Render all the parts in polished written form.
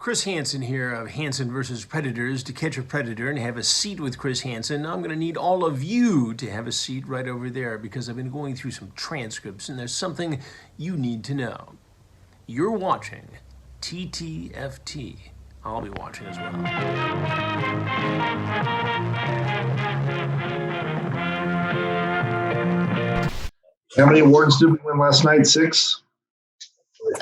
Chris Hansen here of Hansen vs. Predators. To catch a predator and have a seat with Chris Hansen, I'm going to need all of you to have a seat right over there because I've been going through some transcripts and there's something you need to know. You're watching TTFT. I'll be watching as well. How many awards did we win last night? 6?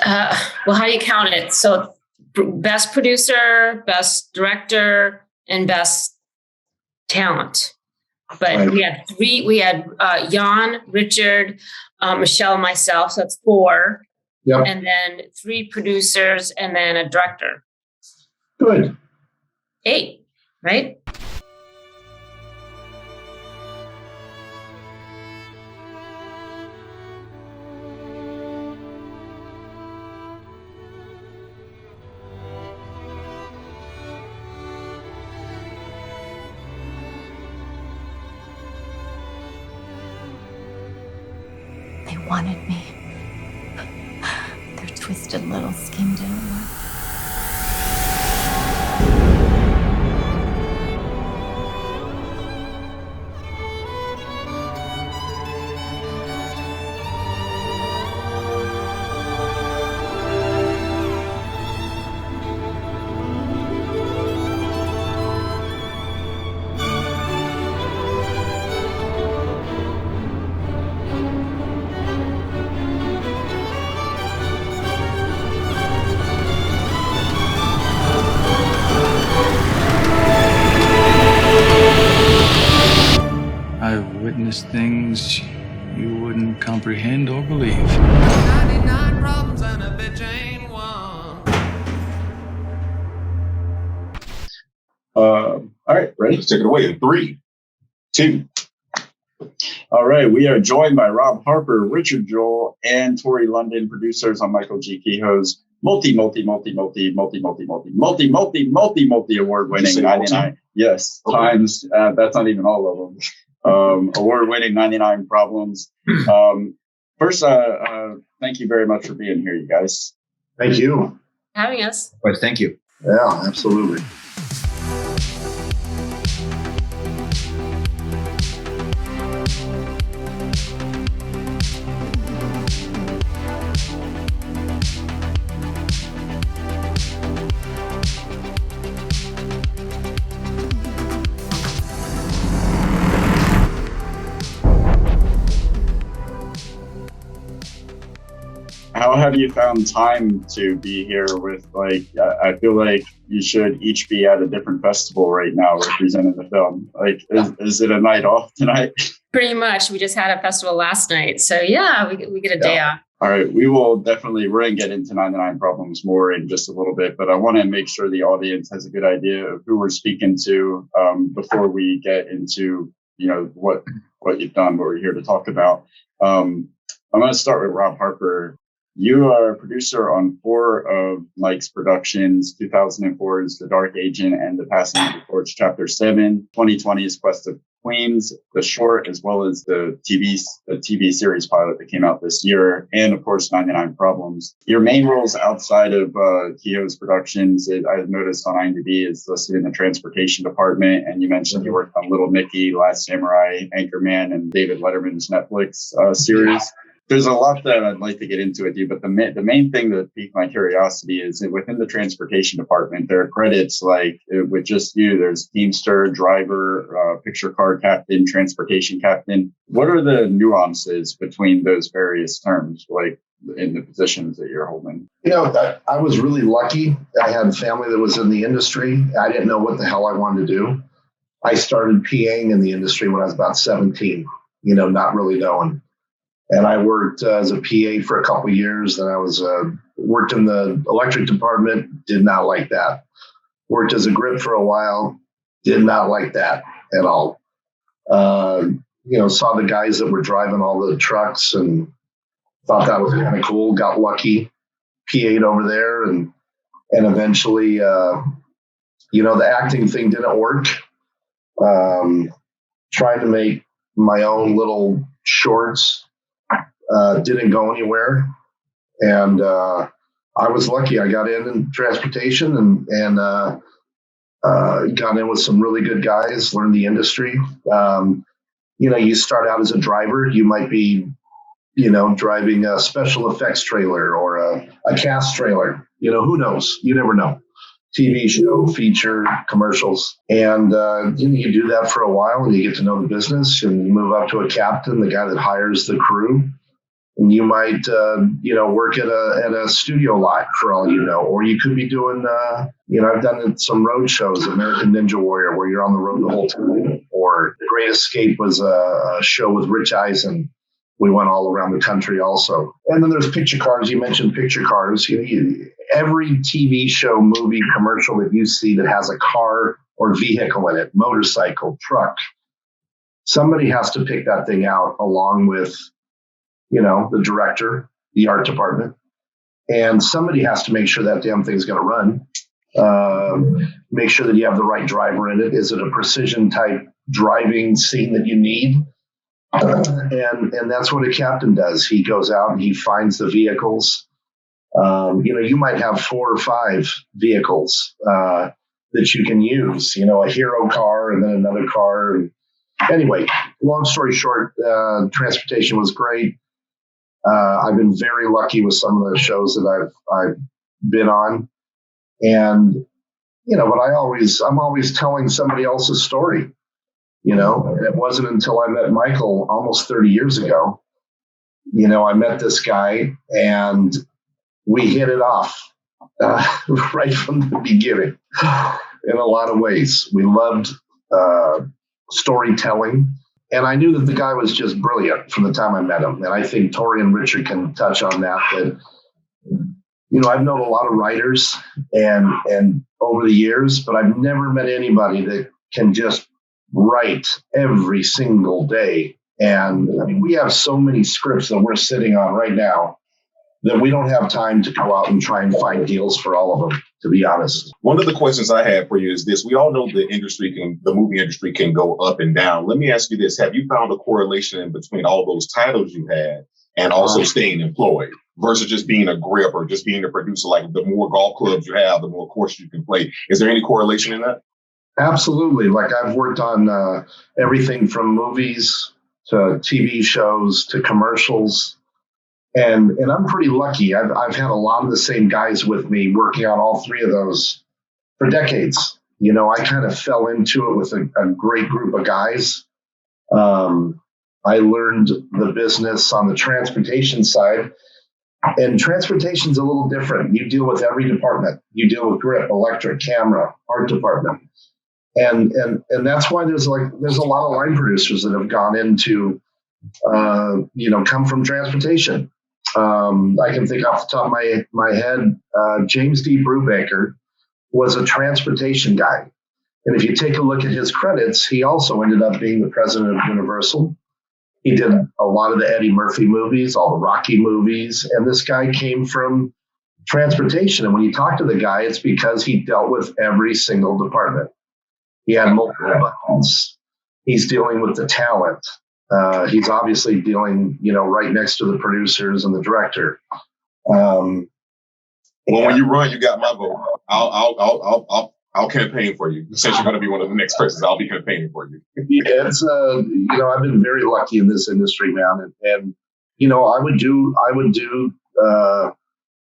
Well, how do you count it? So best producer, best director, and best talent. But Right. we had 3. We had Jan, Richard, Michelle, and myself. So that's 4. Yep. And then 3 producers and then a director. Good. 8, right? They wanted me. Their twisted little scheme didn't work. I've witnessed things you wouldn't comprehend or believe. 99 problems and a bitch ain't one. All right, ready? Let's take it away in 3, 2. All right, we are joined by Rob Harper, Richard Joel, and Tori London, producers on Michael G. Kehoe's multi-award-winning 99. Yes, times. That's not even all of them. Award-winning 99 Problems. First, thank you very much for being here, you guys. Thank you. Having us. Well, thank you. Yeah, absolutely. How have you found time to be here with, like, I feel like you should each be at a different festival right now representing the film. Like, is it a night off tonight? Pretty much. We just had a festival last night. So yeah, we get a day off. All right, we're going to get into 99 Problems more in just a little bit, but I want to make sure the audience has a good idea of who we're speaking to before we get into, what you've done, what we're here to talk about. I'm going to start with Rob Harper. You are a producer on 4 of Mike's productions, 2004's The Dark Agent and The Passing of the Torch Chapter 7, 2020's Quest of Queens, the short, as well as the TV series pilot that came out this year, and of course 99 Problems. Your main roles outside of Kehoe's productions, I've noticed on IMDb, is listed in the transportation department, and you mentioned you worked on Little Nicky, Last Samurai, Anchorman, and David Letterman's Netflix series. Yeah. There's a lot that I'd like to get into with you, but the main thing that piqued my curiosity is that within the transportation department, there are credits like with just you. There's Teamster, driver, picture car captain, transportation captain. What are the nuances between those various terms, like in the positions that you're holding? I was really lucky. I had family that was in the industry. I didn't know what the hell I wanted to do. I started PAing in the industry when I was about 17, not really knowing. And I worked as a PA for a couple of years. Then I worked in the electric department. Did not like that. Worked as a grip for a while. Did not like that at all. Saw the guys that were driving all the trucks and thought that was kind of cool. Got lucky. PA'd over there and eventually, the acting thing didn't work. Tried to make my own little shorts. Didn't go anywhere. And I was lucky. I got in transportation and got in with some really good guys, learned the industry. You start out as a driver. You might be, driving a special effects trailer or a cast trailer. Who knows? You never know. TV show, feature, commercials. And you do that for a while and you get to know the business and you move up to a captain, the guy that hires the crew. And you might, work at a studio lot for all you know, or you could be doing, I've done some road shows, American Ninja Warrior, where you're on the road the whole time. Or Great Escape was a show with Rich Eisen. We went all around the country also. And then there's picture cars. You mentioned picture cars. Every TV show, movie, commercial that you see that has a car or vehicle in it, motorcycle, truck, somebody has to pick that thing out along with the director, the art department, and somebody has to make sure that damn thing's going to run. Make sure that you have the right driver in it. Is it a precision type driving scene that you need? And that's what a captain does. He goes out and he finds the vehicles. You might have 4 or 5 vehicles that you can use. A hero car and then another car. Anyway, long story short, transportation was great. I've been very lucky with some of the shows that I've been on, and but I'm always telling somebody else's story. And it wasn't until I met Michael almost 30 years ago. I met this guy and we hit it off right from the beginning. In a lot of ways, we loved storytelling. And I knew that the guy was just brilliant from the time I met him. And I think Tori and Richard can touch on that. I've known a lot of writers and over the years, but I've never met anybody that can just write every single day. And we have so many scripts that we're sitting on right now that we don't have time to go out and try and find deals for all of them, to be honest. One of the questions I have for you is this. We all know the movie industry can go up and down. Let me ask you this. Have you found a correlation in between all those titles you had and also staying employed versus just being a grip or just being a producer? Like the more golf clubs you have, the more courses you can play. Is there any correlation in that? Absolutely. Like I've worked on everything from movies to TV shows to commercials. And I'm pretty lucky. I've had a lot of the same guys with me working on all 3 of those for decades. I kind of fell into it with a great group of guys. I learned the business on the transportation side. And transportation's a little different. You deal with every department. You deal with grip, electric, camera, art department. And that's why there's a lot of line producers that have gone into, come from transportation. I can think off the top of my head, James D. Brubaker was a transportation guy. And if you take a look at his credits, he also ended up being the president of Universal. He did a lot of the Eddie Murphy movies, all the Rocky movies. And this guy came from transportation. And when you talk to the guy, it's because he dealt with every single department. He had multiple buttons. He's dealing with the talent. He's obviously dealing, right next to the producers and the director. Well, when you run, you got my vote. I'll campaign for you. Since you're going to be one of the next persons, I'll be campaigning for you. Yeah, it's I've been very lucky in this industry, man, and I would do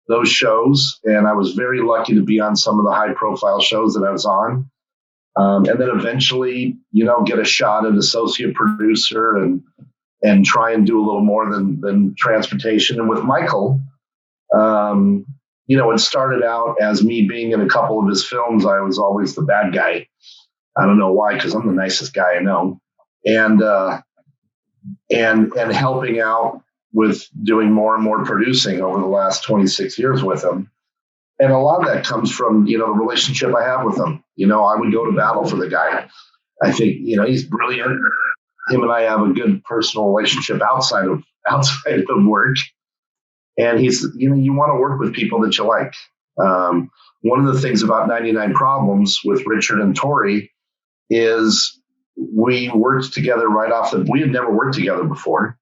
those shows, and I was very lucky to be on some of the high profile shows that I was on. And then eventually, get a shot at associate producer and try and do a little more than transportation. And with Michael, it started out as me being in a couple of his films. I was always the bad guy. I don't know why, because I'm the nicest guy I know. And helping out with doing more and more producing over the last 26 years with him. And a lot of that comes from, the relationship I have with him. I would go to battle for the guy. I think, he's brilliant. Him and I have a good personal relationship outside of work. And he's, you want to work with people that you like. One of the things about 99 Problems with Richard and Tori is we worked together right off we had never worked together before.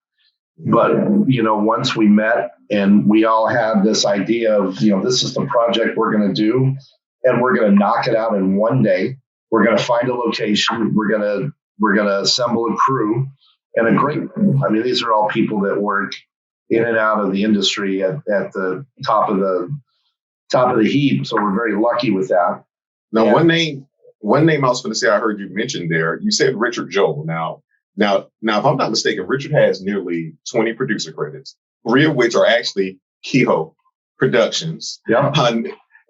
But, once we met And we all had this idea of, this is the project we're going to do, and we're going to knock it out in one day. We're going to find a location. We're going to assemble a crew and a great crew. I mean, these are all people that work in and out of the industry at the top of the heap. So we're very lucky with that. Now, one name I was going to say I heard you mention there. You said Richard Joel. Now, if I'm not mistaken, Richard has nearly 20 producer credits, 3 of which are actually Kehoe Productions. Yeah.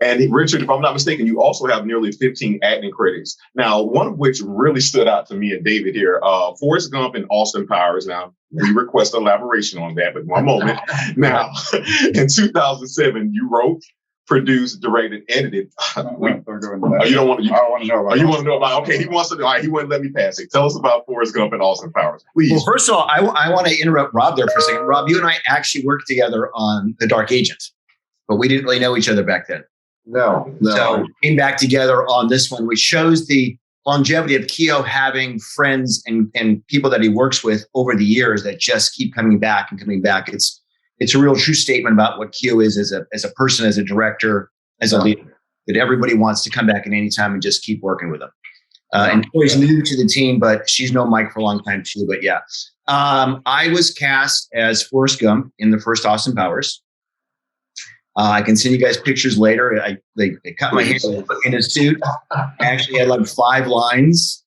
And Richard, if I'm not mistaken, you also have nearly 15 acting credits. Now, one of which really stood out to me and David here, Forrest Gump and Austin Powers. Now, we request elaboration on that, but one moment. Now, in 2007, you wrote, produced, directed, edited. You don't want to. I don't want to know about. You want to know about? Okay, he wants to know. All right, he wouldn't let me pass it. Tell us about Forrest Gump and Austin Powers, please. Well, first of all, I want to interrupt Rob there for a second. Rob, you and I actually worked together on The Dark Agent, but we didn't really know each other back then. No. So we came back together on this one, which shows the longevity of Kehoe having friends and people that he works with over the years that just keep coming back and coming back. It's a real true statement about what Kehoe is as a person, as a director, as a leader, that everybody wants to come back at any time and just keep working with him. And Tori's new to the team, but she's known Mike for a long time too. But yeah, I was cast as Forrest Gump in the first Austin Powers. I can send you guys pictures later. They cut my hair in a suit. I actually had like 5 lines.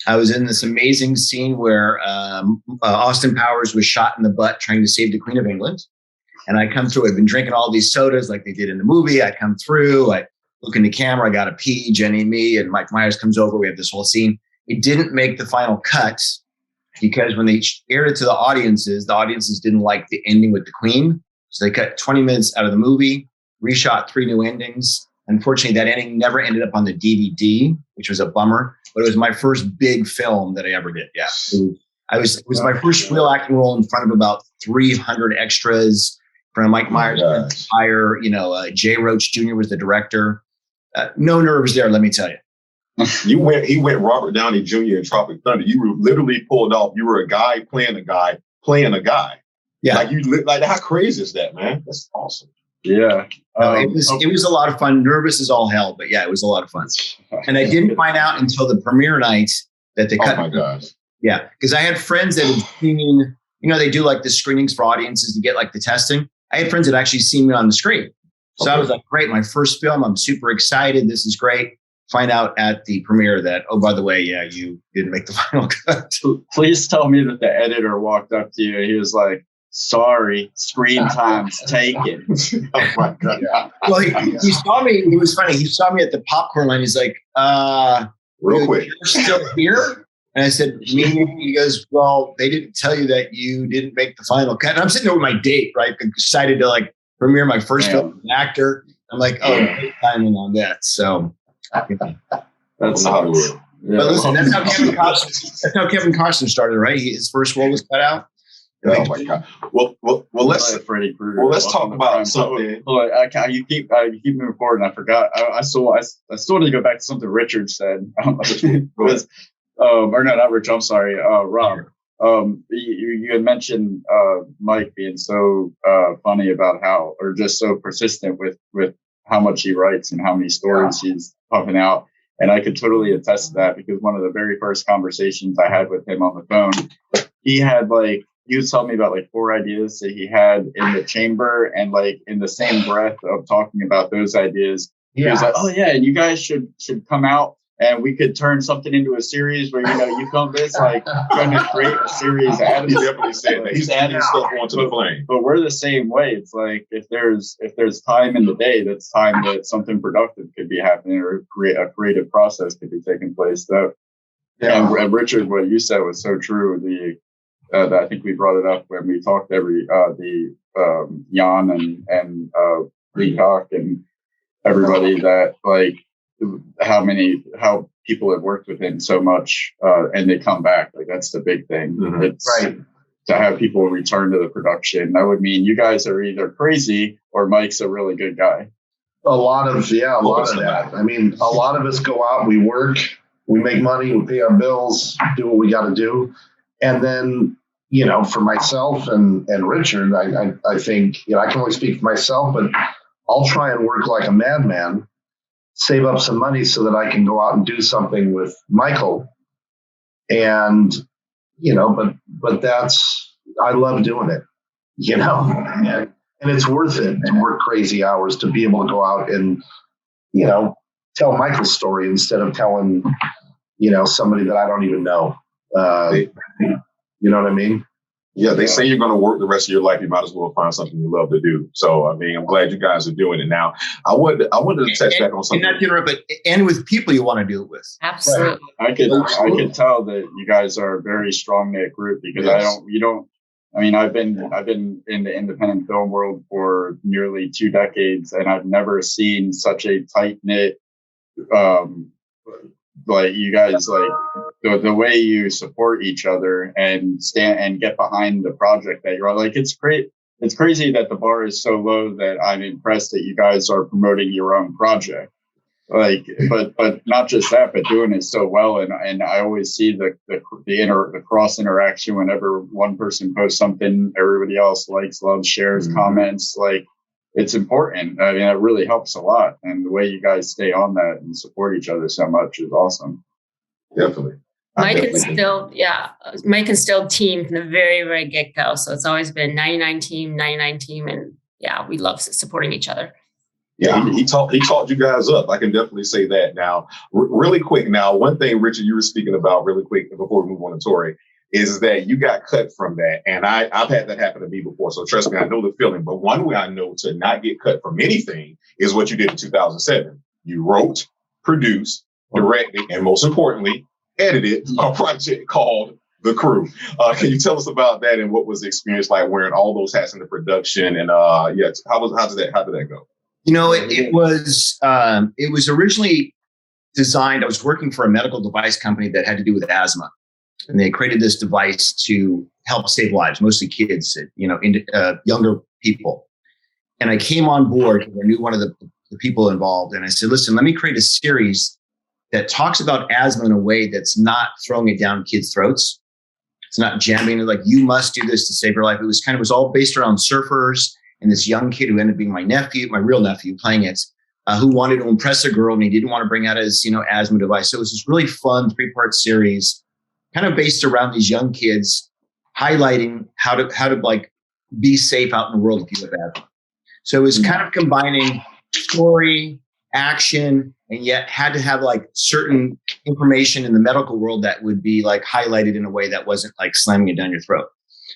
I was in this amazing scene where Austin Powers was shot in the butt trying to save the Queen of England. And I come through. I've been drinking all these sodas like they did in the movie. I come through. I look in the camera. I got to pee. Jenny and me and Mike Myers comes over. We have this whole scene. It didn't make the final cut because when they aired it to the audiences didn't like the ending with the Queen. So they cut 20 minutes out of the movie, reshot 3 new endings. Unfortunately, that ending never ended up on the DVD, which was a bummer. But it was my first big film that I ever did. Yeah, it was my first real acting role in front of about 300 extras. From Mike Myers, hire, Jay Roach Jr. was the director. No nerves there, let me tell you. He went Robert Downey Jr. in Tropic Thunder. You were literally pulled off. You were a guy playing a guy playing a guy. Yeah, like how crazy is that, man? That's awesome. Yeah, it was a lot of fun. Nervous as all hell, but yeah, it was a lot of fun. And I didn't find out until the premiere night that they cut. Oh my gosh! Yeah, because I had friends that had seen. They do like the screenings for audiences to get like the testing. I had friends that actually seen me on the screen. So I was like, great, my first film. I'm super excited. This is great. Find out at the premiere that, oh, by the way, yeah, you didn't make the final cut. Please tell me that the editor walked up to you. He was like, sorry, screen time's taken. Oh my God. Yeah. Well, he saw me. It was funny. He saw me at the popcorn line. He's like, real quick, you're still here? And I said, me? He goes, well, they didn't tell you that you didn't make the final cut. And I'm sitting there with my date, right? Excited to like premiere my first film as an actor. I'm like, great timing on that. So that's how it was. Yeah. But listen, that's how Kevin Costner started, right? His first role was cut out. Oh my God. Well, let's talk about something. You keep moving forward, and I forgot. I still need to go back to something Richard said. I don't know if or no, not Rich. I'm sorry, Rob. You had mentioned Mike being so funny about or just so persistent with how much he writes and how many stories he's pumping out. And I could totally attest to that because one of the very first conversations I had with him on the phone, he was telling me about 4 ideas that he had in the chamber, and in the same breath of talking about those ideas, he was like, "Oh yeah, and you guys should come out." And we could turn something into a series where, you come this, trying to create a series. He definitely said that. He's adding stuff onto the plane. But we're the same way. It's like, if there's time in the day, that's time that something productive could be happening or a creative process could be taking place. So, and Richard, what you said was so true. I think we brought it up when we talked Yan and Leacock and everybody that how people have worked with him so much and they come back. That's the big thing. Mm-hmm. It's right. To have people return to the production. That would mean you guys are either crazy or Mike's a really good guy. A lot of that. I mean, a lot of us go out, we work, we make money, we pay our bills, do what we got to do. And then, for myself and Richard, I think, I can only speak for myself, but I'll try and work like a madman, save up some money so that I can go out and do something with Michael. And, but I love doing it, and it's worth it to work crazy hours to be able to go out and, tell Michael's story instead of telling, somebody that I don't even know. You know what I mean? Yeah, they say you're going to work the rest of your life. You might as well find something you love to do. So, I mean, I'm glad you guys are doing it now. I wanted to touch back on something. And with people you want to do it with. Absolutely. I could tell that you guys are a very strong knit group because I've been in the independent film world for nearly 2 decades, and I've never seen such a tight knit, like you guys, like the way you support each other and stand and get behind the project that you're on. Like, it's great. It's crazy that the bar is so low that I'm impressed that you guys are promoting your own project. Like, but not just that, but doing it so well. And I always see the cross interaction whenever one person posts something, everybody else likes, loves, shares, comments. Like, it's important. I mean, it really helps a lot. And the way you guys stay on that and support each other so much is awesome. Definitely. Mike and still team from the very, very get-go. So it's always been 99 team. And we love supporting each other. Yeah, he taught you guys up. I can definitely say that. Now, really quick. Now, one thing, Richard, you were speaking about really quick before we move on to Tori, is that you got cut from that. And I've had that happen to me before. So trust me, I know the feeling. But one way I know to not get cut from anything is what you did in 2007. You wrote, produced, directed, and most importantly, edited a project called The Crew. Can you tell us about that and what was the experience like wearing all those hats in the production? And how did that go? It was originally designed. I was working for a medical device company that had to do with asthma. And they created this device to help save lives, mostly kids, younger people. And I came on board and I knew one of the people involved. And I said, listen, let me create a series that talks about asthma in a way that's not throwing it down kids' throats. It's not jamming it like, you must do this to save your life. It was all based around surfers and this young kid who ended up being my real nephew playing it, who wanted to impress a girl and he didn't want to bring out his, asthma device. So it was this really fun 3-part series, kind of based around these young kids, highlighting how to like be safe out in the world if you have asthma. So it was kind of combining story, action, and yet had to have like certain information in the medical world that would be like highlighted in a way that wasn't like slamming it down your throat.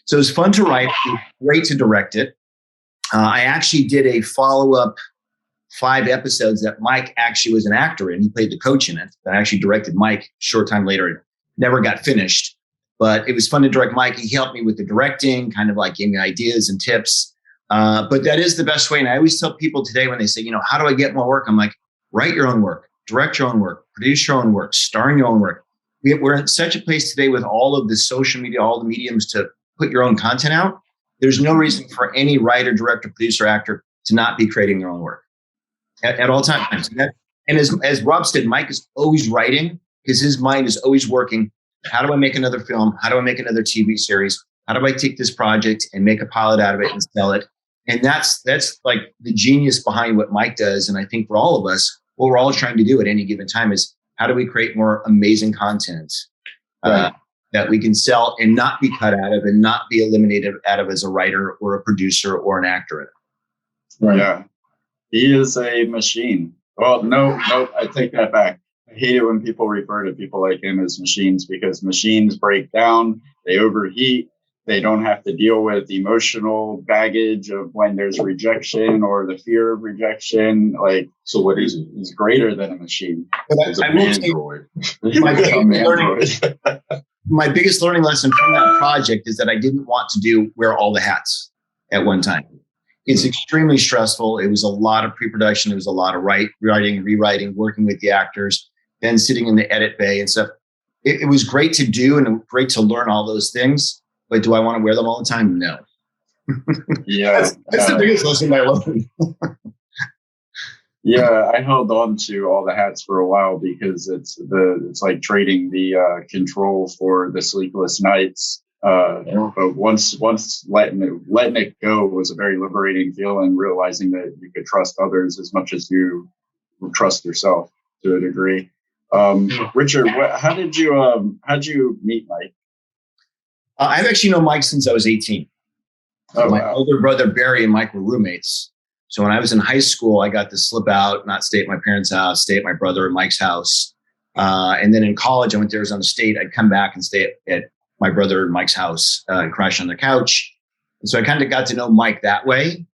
So it was fun to write, great to direct it. I actually did a follow-up 5 episodes that Mike actually was an actor in. He played the coach in it. I actually directed Mike a short time later. It never got finished, but it was fun to direct Mike. He helped me with the directing, kind of like gave me ideas and tips. But that is the best way. And I always tell people today when they say, how do I get more work? I'm like, write your own work, direct your own work, produce your own work, star in your own work. We're in such a place today with all of the social media, all the mediums to put your own content out. There's no reason for any writer, director, producer, actor to not be creating their own work at all times. And as Rob said, Mike is always writing because his mind is always working. How do I make another film? How do I make another TV series? How do I take this project and make a pilot out of it and sell it? And that's like the genius behind what Mike does. And I think for all of us, what we're all trying to do at any given time is how do we create more amazing content that we can sell and not be cut out of and not be eliminated out of as a writer or a producer or an actor in it. Right. Yeah. He is a machine. Well, no, I take that back. I hate it when people refer to people like him as machines because machines break down, they overheat, they don't have to deal with emotional baggage of when there's rejection or the fear of rejection. Like, so what is it? He's greater than a machine. He's a android. My biggest learning lesson from that project is that I didn't want to wear all the hats at one time. It's extremely stressful. It was a lot of pre-production. It was a lot of writing, rewriting, working with the actors, then sitting in the edit bay and stuff. It was great to do and great to learn all those things. But do I want to wear them all the time? No. Yeah. That's the biggest lesson I learned. Yeah, I held on to all the hats for a while because it's like trading the control for the sleepless nights But once letting it go was a very liberating feeling, realizing that you could trust others as much as you trust yourself to a degree. Richard, how did you meet Mike? I've actually known Mike since I was 18. My older brother Barry and Mike were roommates. So when I was in high school, I got to slip out, not stay at my parents' house, stay at my brother and Mike's house. And then in college, I went to Arizona State. I'd come back and stay at my brother and Mike's house and crash on the couch. And so I kind of got to know Mike that way.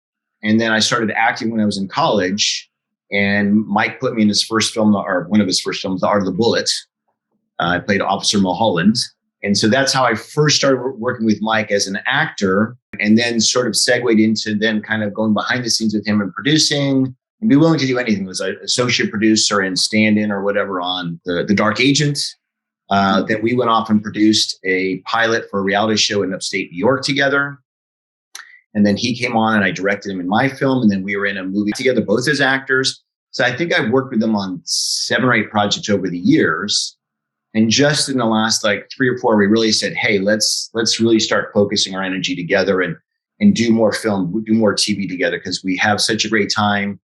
And then I started acting when I was in college. And Mike put me in his first film, or one of his first films, The Art of the Bullet. I played Officer Mulholland. And so that's how I first started working with Mike as an actor, and then sort of segued into then kind of going behind the scenes with him and producing and be willing to do anything. It was an associate producer and stand-in or whatever on The Dark Agent. Then we went off and produced a pilot for a reality show in upstate New York together. And then he came on and I directed him in my film. And then we were in a movie together, both as actors. So I think I've worked with him on 7 or 8 projects over the years. And just in the last 3 or 4, we really said, hey, let's really start focusing our energy together and do more film, do more TV together, because we have such a great time.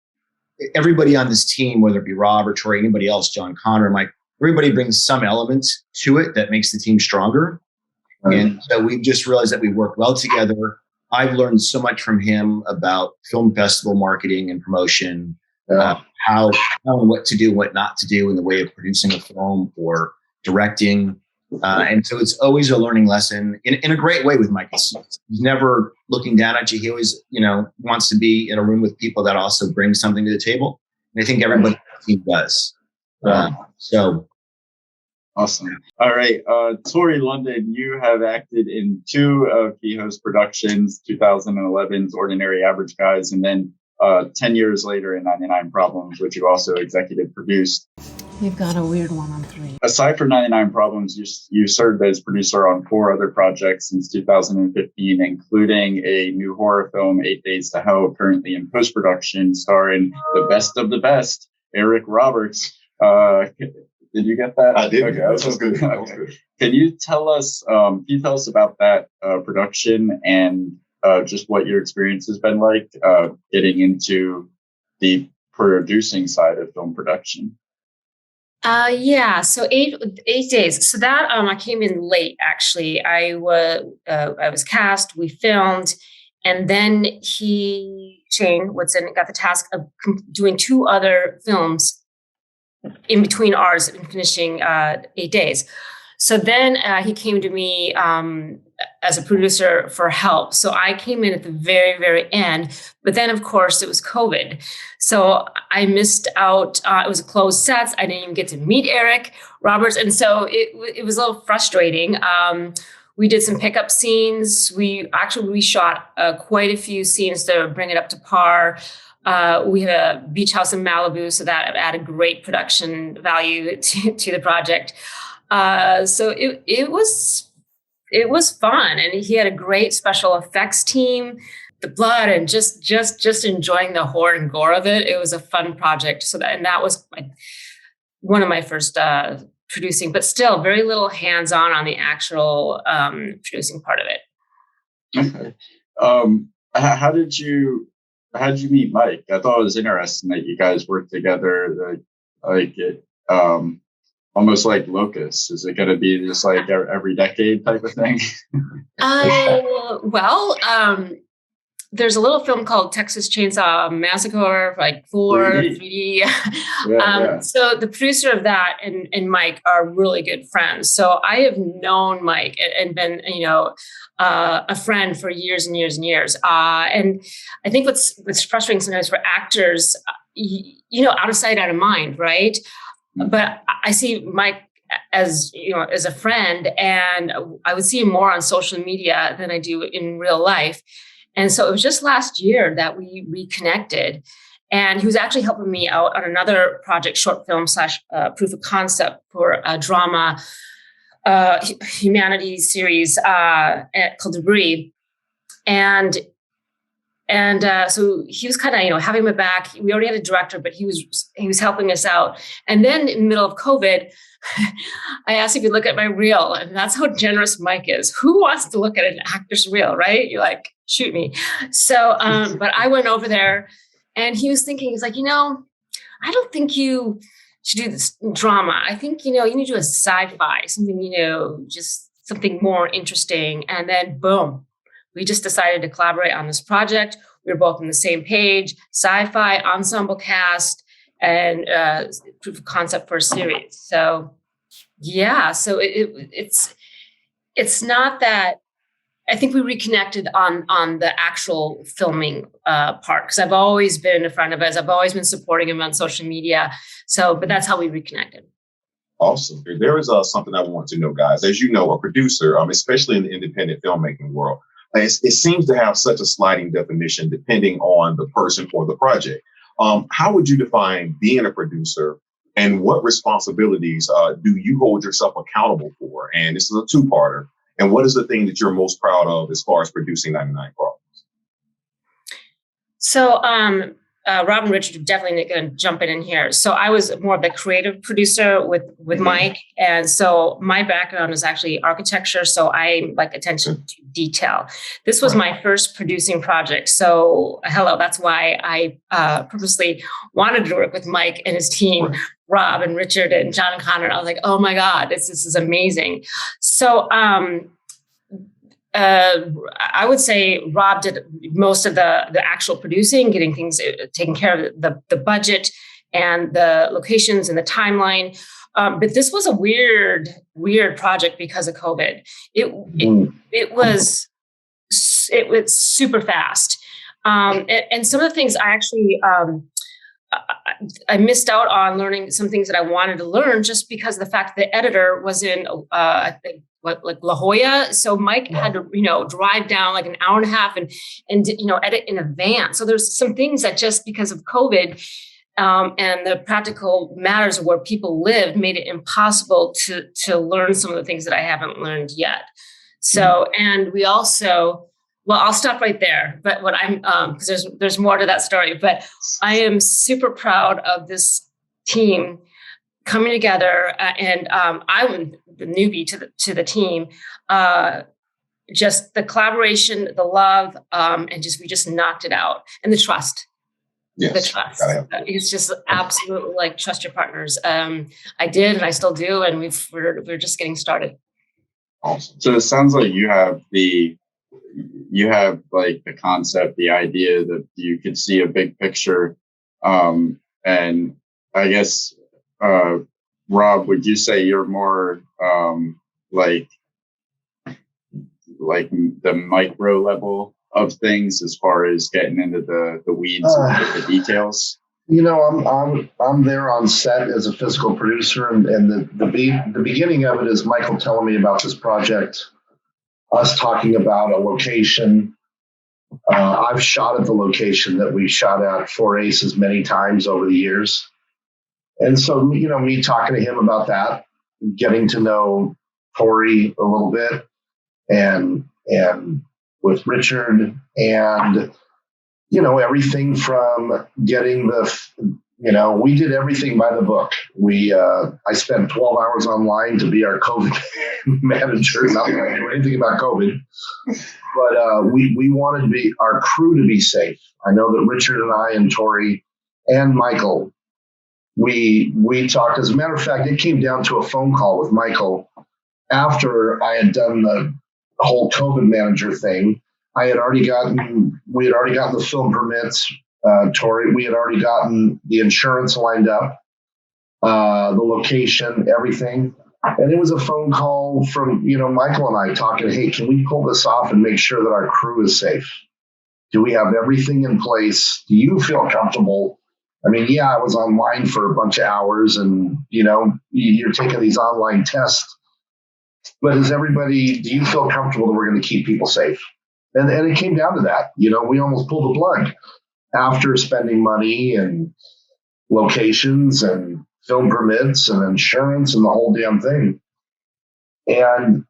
Everybody on this team, whether it be Rob or Tori, anybody else, John Connor, Mike, everybody brings some element to it that makes the team stronger. Right. And so we've just realized that we work well together. I've learned so much from him about film festival marketing and promotion, how and what to do, what not to do in the way of producing a film or directing. And so it's always a learning lesson in a great way with Mike. He's never looking down at you. He always, wants to be in a room with people that also bring something to the table. And I think everybody on the team does. So awesome. All right. Tori London, you have acted in 2 of Kehoe's productions, 2011's Ordinary Average Guys, and then 10 years later in 99 Problems, which you also executive produced. You've got a weird one on 3. Aside from 99 Problems, you served as producer on 4 other projects since 2015, including a new horror film, 8 Days to Hell, currently in post-production, starring the best of the best, Eric Roberts. Did you get that? I did. Okay, that was good. That was good. Can you tell us about that production and just what your experience has been like getting into the producing side of film production? So 8 days. So that I came in late. Actually, I was cast. We filmed, and then Shane Woodson got the task of doing 2 other films in between ours and finishing 8 days. So then he came to me as a producer for help. So I came in at the very, very end. But then, of course, it was COVID. So I missed out. It was a closed sets. I didn't even get to meet Eric Roberts. And so it was a little frustrating. We did some pickup scenes. We shot quite a few scenes to bring it up to par. We had a beach house in Malibu, so that added great production value to the project. So it was fun, and he had a great special effects team. The blood and just enjoying the horror and gore of it. It was a fun project. So that was one of my first producing, but still very little hands-on on the actual producing part of it. Okay. How did you meet Mike? I thought it was interesting that you guys worked together, almost like Locust. Is it going to be just like every decade type of thing? There's a little film called Texas Chainsaw Massacre, 3D. So the producer of that and Mike are really good friends. So I have known Mike and been, a friend for years and years and years. And I think what's frustrating sometimes for actors, out of sight, out of mind, right? But I see Mike as a friend, and I would see him more on social media than I do in real life. And so it was just last year that we reconnected, and he was actually helping me out on another project, short film / proof of concept for a drama humanities series called Debris. And And so he was kind of, having my back. We already had a director, but he was helping us out. And then in the middle of COVID, I asked if you look at my reel, and that's how generous Mike is. Who wants to look at an actor's reel, right? You're like, shoot me. So, but I went over there, and he was thinking, he's like, I don't think you should do this drama. I think, you need to do a sci-fi, something, just something more interesting. And then boom. We just decided to collaborate on this project. We were both on the same page, sci-fi, ensemble cast, and proof of concept for a series. So, yeah. So it's not that. I think we reconnected on the actual filming part, because I've always been a friend of his. I've always been supporting him on social media. So, but that's how we reconnected. Awesome. There is something I want to know, guys. As you know, a producer, especially in the independent filmmaking world, it seems to have such a sliding definition depending on the person or the project. How would you define being a producer, and what responsibilities do you hold yourself accountable for? And this is a two-parter. And what is the thing that you're most proud of as far as producing 99 Problems? So, Rob and Richard are definitely going to jump in here. So I was more of the creative producer with Mike. And so my background is actually architecture. So I like attention to detail. This was my first producing project. So that's why I purposely wanted to work with Mike and his team, Rob and Richard and John and Connor. I was like, oh my God, this is amazing. So, I would say Rob did most of the actual producing, getting things taken care of, the budget and the locations and the timeline. But this was a weird project because of COVID. It was super fast. And some of the things I actually, I missed out on learning some things that I wanted to learn just because of the fact that the editor was in, I think, like La Jolla. So Mike had to, drive down like an hour and a half and edit in advance. So there's some things that just because of COVID and the practical matters of where people live made it impossible to learn some of the things that I haven't learned yet. So, and we also, well, I'll stop right there. But what I'm, because there's more to that story, but I am super proud of this team coming together, and I'm the newbie to the team. Just the collaboration, the love, and we just knocked it out, and the trust. Yes, the trust. It's just absolutely like trust your partners. I did, and I still do, and we're just getting started. Awesome. So it sounds like you have like the concept, the idea that you could see a big picture, and I guess. Rob, would you say you're more like the micro level of things as far as getting into the weeds and the details? I'm there on set as a physical producer, and the beginning of it is Michael telling me about this project, us talking about a location. I've shot at the location that we shot at for Aces many times over the years. And so, me talking to him about that, getting to know Tori a little bit, and with Richard, and, everything from getting we did everything by the book. I spent 12 hours online to be our COVID manager, not that I knew anything about COVID, but we wanted our crew to be safe. I know that Richard and I and Tori and Michael, we talked. As a matter of fact, it came down to a phone call with Michael after I had done the whole COVID manager thing. We had already gotten the film permits, Tori. We had already gotten the insurance lined up, the location, everything. And it was a phone call from, Michael and I talking, hey, can we pull this off and make sure that our crew is safe? Do we have everything in place? Do you feel comfortable? I mean, yeah, I was online for a bunch of hours, and, you're taking these online tests. But do you feel comfortable that we're going to keep people safe? And it came down to that. We almost pulled the plug after spending money and locations and film permits and insurance and the whole damn thing. And,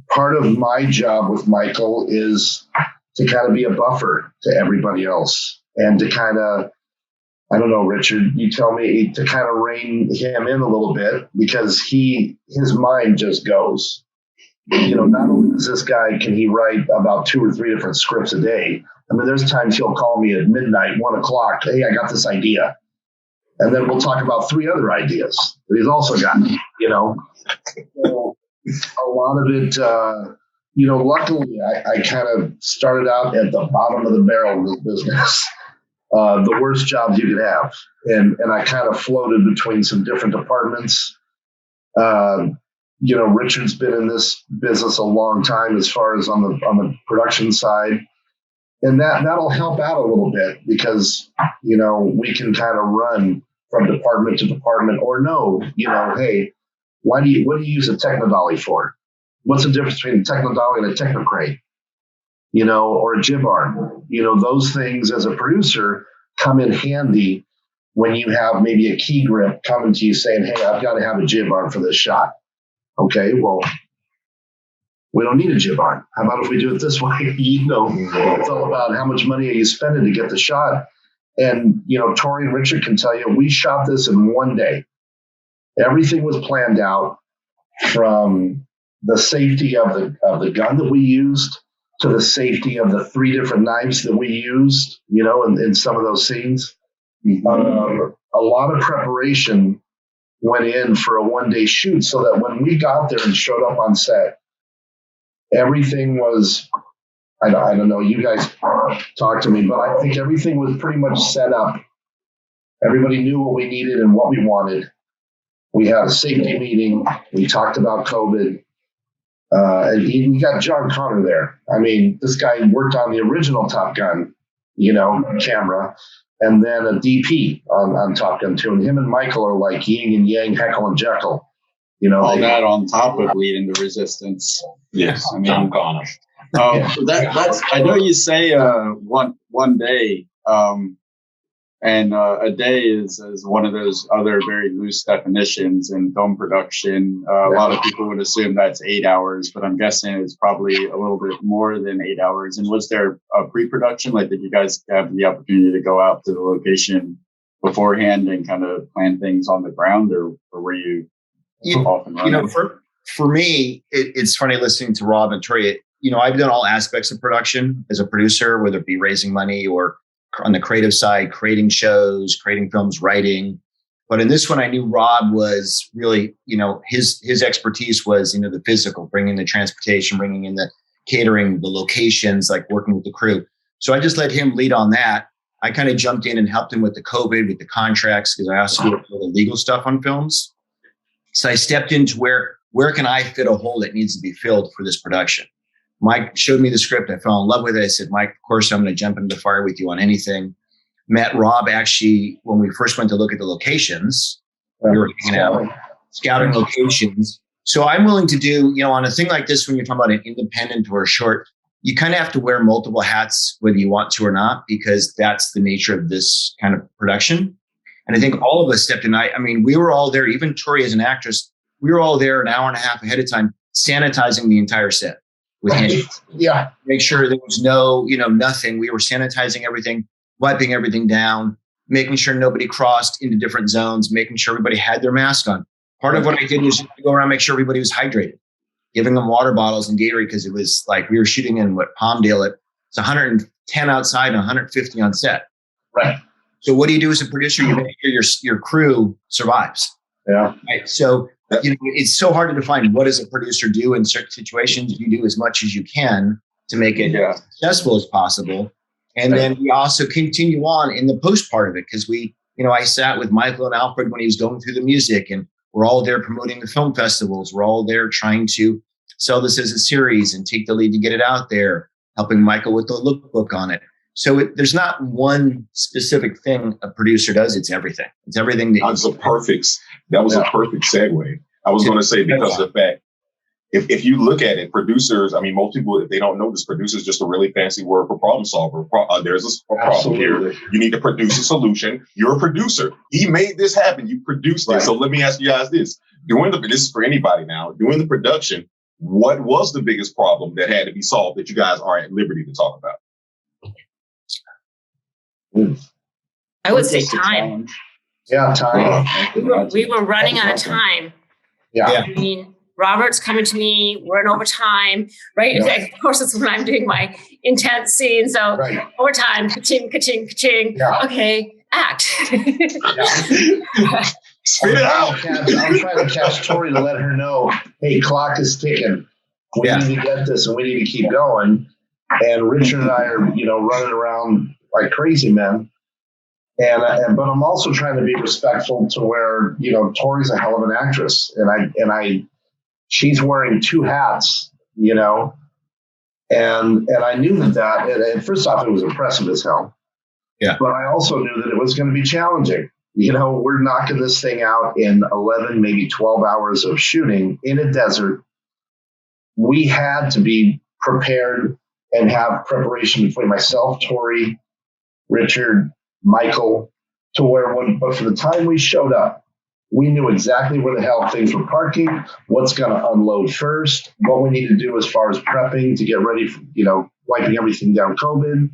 part of my job with Michael is to kind of be a buffer to everybody else and to kind of, I don't know, Richard, you tell me, to kind of rein him in a little bit, because his mind just goes. Not only does this guy, can he write about 2 or 3 different scripts a day. I mean, there's times he'll call me at midnight, 1 o'clock. Hey, I got this idea. And then we'll talk about 3 other ideas that he's also got, So a lot of it, luckily I kind of started out at the bottom of the barrel of this business. The worst jobs you could have. And I kind of floated between some different departments. Richard's been in this business a long time as far as on the production side. And that'll help out a little bit because, we can kind of run from department to department or hey, what do you use a technodolly for? What's the difference between a technodolly and a technocrane? Or a jib arm? Those things as a producer come in handy when you have maybe a key grip coming to you saying, hey, I've got to have a jib arm for this shot. Okay, well, we don't need a jib arm. How about if we do it this way? It's all about how much money are you spending to get the shot. And, Tori and Richard can tell you, we shot this in 1 day. Everything was planned out, from the safety of the gun that we used to the safety of the 3 different knives that we used, in some of those scenes. A lot of preparation went in for a 1-day shoot so that when we got there and showed up on set, everything was, I don't know, you guys talk to me, but I think everything was pretty much set up. Everybody knew what we needed and what we wanted. We had a safety meeting. We talked about COVID. And you got John Connor there. I mean, this guy worked on the original Top Gun, camera, and then a DP on Top Gun 2. And him and Michael are like yin and yang, Heckle and Jekyll. All that on top of leading the Resistance. Yes, John Connor. That's. I know you say one day, and a day is one of those other very loose definitions in film production. A lot of people would assume that's 8 hours, but I'm guessing it's probably a little bit more than 8 hours. And was there a pre-production? Like, did you guys have the opportunity to go out to the location beforehand and kind of plan things on the ground, or were you off and running? For me, it's funny listening to Rob and Tori. I've done all aspects of production as a producer, whether it be raising money or on the creative side, creating shows, creating films, writing. But in this one, I knew Rob was really, his expertise was, the physical, bringing the transportation, bringing in the catering, the locations, like working with the crew. So I just let him lead on that. I kind of jumped in and helped him with the COVID, with the contracts, because I also do the legal stuff on films. So I stepped into where can I fit a hole that needs to be filled for this production? Mike showed me the script. I fell in love with it. I said, Mike, of course, I'm going to jump into the fire with you on anything. Met Rob actually when we first went to look at the locations. We were hanging out, scouting locations. So I'm willing to do, on a thing like this, when you're talking about an independent or a short, you kind of have to wear multiple hats, whether you want to or not, because that's the nature of this kind of production. And I think all of us stepped in. I mean, we were all there, even Tori as an actress, we were all there an hour and a half ahead of time, sanitizing the entire set with hands. Yeah. Make sure there was no, nothing. We were sanitizing everything, wiping everything down, making sure nobody crossed into different zones, making sure everybody had their mask on. Part of what I did was go around, make sure everybody was hydrated, giving them water bottles and Gatorade, because it was like we were shooting in Palmdale. It's 110 outside and 150 on set. Right. So what do you do as a producer? You make sure your crew survives. Yeah. Right. So it's so hard to define what does a producer do in certain situations. You do as much as you can to make it as successful as possible. And then we also continue on in the post part of it, because I sat with Michael and Alfred when he was going through the music, and we're all there promoting the film festivals. We're all there trying to sell this as a series and take the lead to get it out there, helping Michael with the lookbook on it. So there's not one specific thing a producer does. It's everything. It's everything. That was a perfect segue. I was going to say, because of the fact, if you look at it, producers, I mean, most people, if they don't know this, producer is just a really fancy word for problem solver. There's a problem here. You need to produce a solution. You're a producer. He made this happen. You produced it. So let me ask you guys this. This is for anybody now. Doing the production, What was the biggest problem that had to be solved that you guys are at liberty to talk about? I would say time. Yeah, time. We were running out of time. Yeah. I mean, Robert's coming to me, we're in overtime, right? Yeah. Of course, it's when I'm doing my intense scene. So overtime, ka-ching, ka-ching, ka-ching. Yeah. Okay, act. Spit it out. I'm trying to catch Tori to let her know, hey, clock is ticking. We need to get this and we need to keep going. And Richard and I are, running around like crazy men. But I'm also trying to be respectful to where, Tori's a hell of an actress. And she's wearing two hats, and I knew that, and first off, it was impressive as hell. Yeah. But I also knew that it was going to be challenging. We're knocking this thing out in 11, maybe 12 hours of shooting in a desert. We had to be prepared and have preparation between myself, Tori, Richard, Michael, to where but for the time we showed up, we knew exactly where the hell things were parking, what's going to unload first, what we need to do as far as prepping to get ready for, wiping everything down COVID,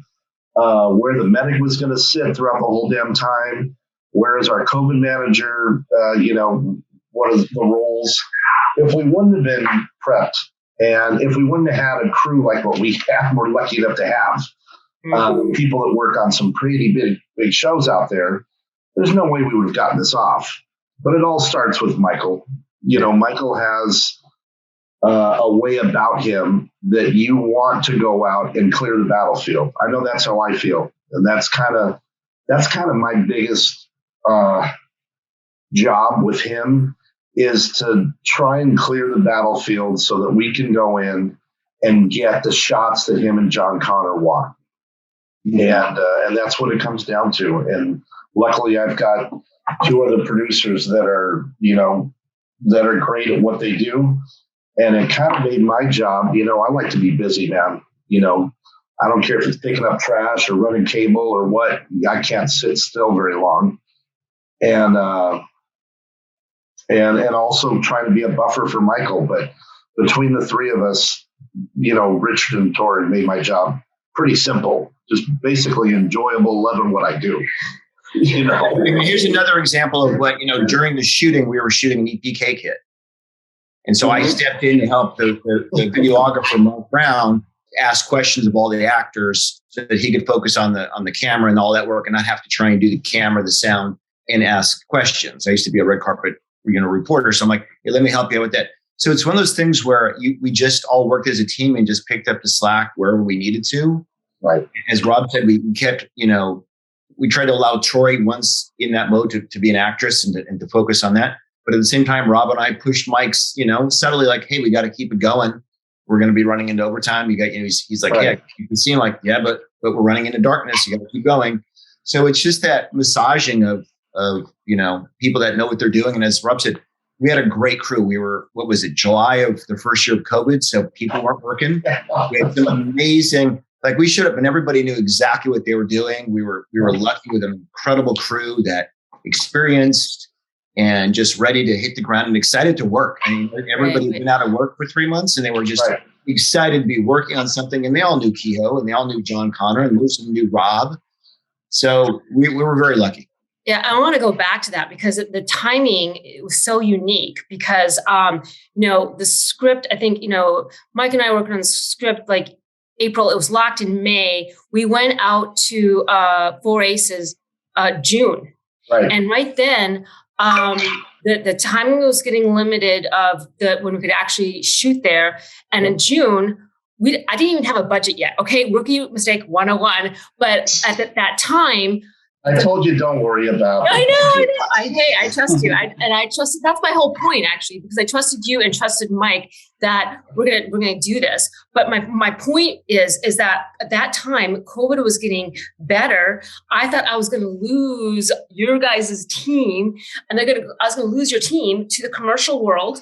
where the medic was going to sit throughout the whole damn time, where is our COVID manager, what are the roles. If we wouldn't have been prepped and if we wouldn't have had a crew like what we have, we're lucky enough to have, people that work on some pretty big shows out there, there's no way we would have gotten this off. But it all starts with Michael. Michael has a way about him that you want to go out and clear the battlefield. I know that's how I feel. And that's kind of my biggest job with him, is to try and clear the battlefield so that we can go in and get the shots that him and John Connor want. And that's what it comes down to. And luckily I've got two other producers that are, that are great at what they do. And it kind of made my job, I like to be busy, man. I don't care if it's picking up trash or running cable or what. I can't sit still very long. And also trying to be a buffer for Michael. But between the three of us, Richard and Tori made my job pretty simple, just basically enjoyable, loving what I do. Here's another example of what, during the shooting, we were shooting an EPK kit. And so I stepped in to help the videographer, Mark Brown, ask questions of all the actors so that he could focus on the camera and all that work and not have to try and do the camera, the sound, and ask questions. I used to be a red carpet, reporter. So I'm like, hey, let me help you out with that. So it's one of those things where we just all worked as a team and just picked up the slack wherever we needed to. Right. As Rob said, we kept, we tried to allow Tori once in that mode to be an actress and to focus on that. But at the same time, Rob and I pushed Mike's, subtly like, hey, we got to keep it going. We're going to be running into overtime. You got, he's like, yeah, you can see him like, yeah, but we're running into darkness. You got to keep going. So it's just that massaging of people that know what they're doing. And as Rob said, we had a great crew. We were, July of the first year of COVID. So people weren't working. We had some amazing, we showed up and everybody knew exactly what they were doing. We were lucky with an incredible crew that experienced and just ready to hit the ground and excited to work. I mean, everybody had been out of work for 3 months and they were just excited to be working on something. And they all knew Kehoe and they all knew John Connor and most of them knew Rob. So we were very lucky. Yeah, I want to go back to that because the timing was so unique because, the script, I think, Mike and I worked on the script like April, it was locked in May. We went out to Four Aces June. Right. And right then, the timing was getting limited of when we could actually shoot there. And in June, I didn't even have a budget yet. Okay, rookie mistake 101. But at that time, I told you, don't worry about it. I know. I trust you. I trusted. That's my whole point, actually, because I trusted you and trusted Mike that we're gonna do this. But my point is that at that time, COVID was getting better. I thought I was gonna lose your guys' team, and I was gonna lose your team to the commercial world,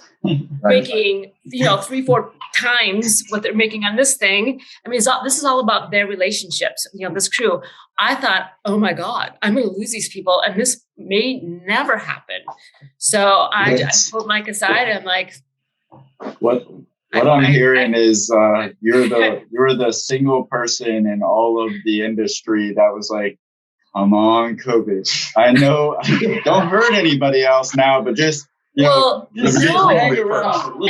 making 3-4 times what they're making on this thing. I mean, this is all about their relationships. This crew. I thought, oh my God, I'm going to lose these people, and this may never happen. So I pulled Mike aside, and I'm like, what What I'm hearing is you're the single person in all of the industry that was like, come on, COVID. I know, don't hurt anybody else now, but just hang around.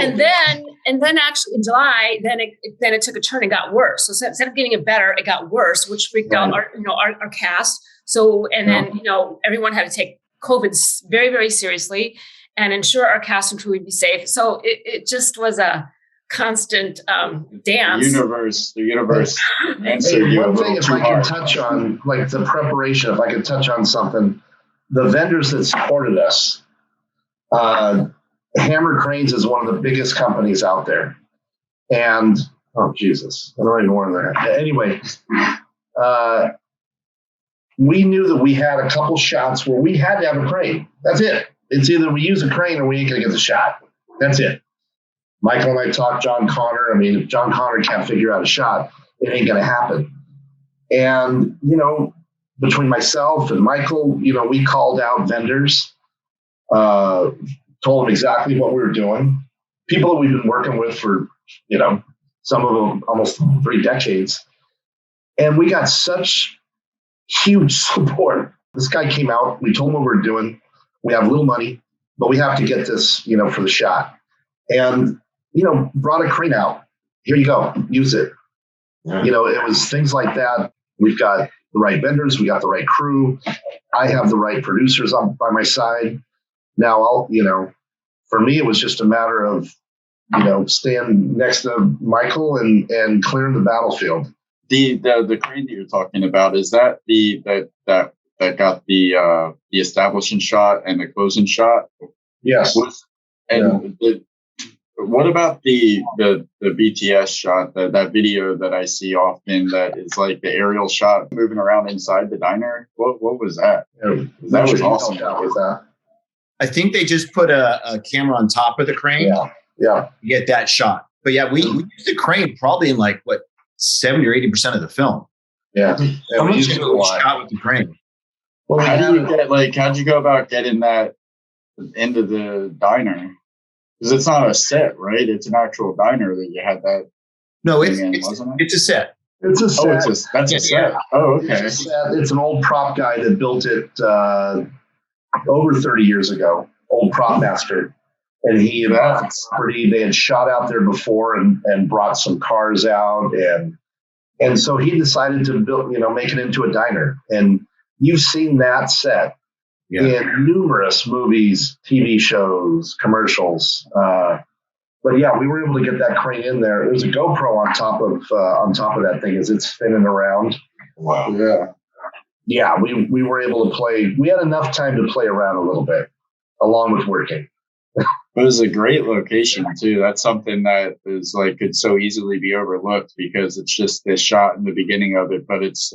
And then actually in July, then it took a turn and got worse. So instead of getting it better, it got worse, which freaked out our cast. So then everyone had to take COVID very, very seriously and ensure our cast and crew would be safe. So it just was a constant dance. The universe. Answered you one thing, if I can touch on, like the preparation, if I could touch on something, the vendors that supported us, Hammer Cranes is one of the biggest companies out there. And, oh, Jesus, I don't even want to. Anyway, we knew that we had a couple shots where we had to have a crane. That's it. It's either we use a crane or we ain't going to get the shot. That's it. Michael and I talked John Connor. I mean, if John Connor can't figure out a shot, it ain't going to happen. And, between myself and Michael, we called out vendors, told them exactly what we were doing. People that we've been working with for, some of them almost 3 decades. And we got such huge support. This guy came out. We told him what we were doing. We have little money, but we have to get this, for the shot. And, brought a crane out. Here you go. Use it. Yeah. It was things like that. We've got the right vendors. We got the right crew. I have the right producers on by my side. Now, for me, it was just a matter of, staying next to Michael and clearing the battlefield. The crane that you're talking about, is that that got the establishing shot and the closing shot? Yes. What about the BTS shot, that video that I see often that is like the aerial shot moving around inside the diner? What was that? That was awesome. Was that? I think they just put a camera on top of the crane. Yeah. To get that shot. But yeah, we used the crane probably in 70 or 80% of the film. Yeah. We used a shot with the crane. Well, how'd you go about getting that into the diner? Because it's not a set, right? It's an actual diner that you had that. No, it's a set. It's a set. That's a set. Oh, okay. It's a set. It's an old prop guy that built it over 30 years ago. Old prop master, and he bought the property. They had shot out there before and brought some cars out, and so he decided to build, make it into a diner. And you've seen that set. Yeah. In numerous movies, TV shows, commercials, but yeah, we were able to get that crane in there. There's a GoPro on top of that thing as it's spinning around. Wow. Yeah. We were able to play. We had enough time to play around a little bit, along with working. It was a great location too. That's something that is could so easily be overlooked because it's just this shot in the beginning of it, but it's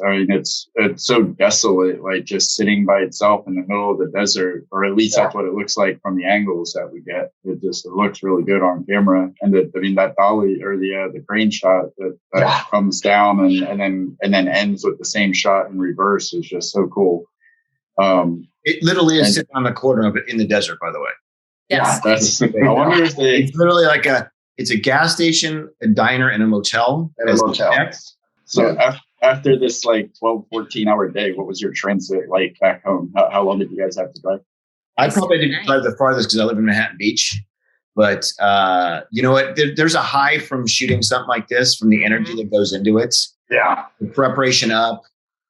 so desolate, just sitting by itself in the middle of the desert, or at least that's what it looks like from the angles that we get. It looks really good on camera. And that dolly or the crane shot that comes down and then ends with the same shot in reverse is just so cool. It literally is sitting on the corner of it in the desert, by the way. Yes. I wonder if it's literally it's a gas station, a diner, and a motel. So after this 12, 14 hour day, what was your transit like back home? How long did you guys have to drive? I probably didn't drive the farthest because I live in Manhattan Beach. But you know what? There's a high from shooting something like this, from the energy that goes into it. Yeah. The preparation up,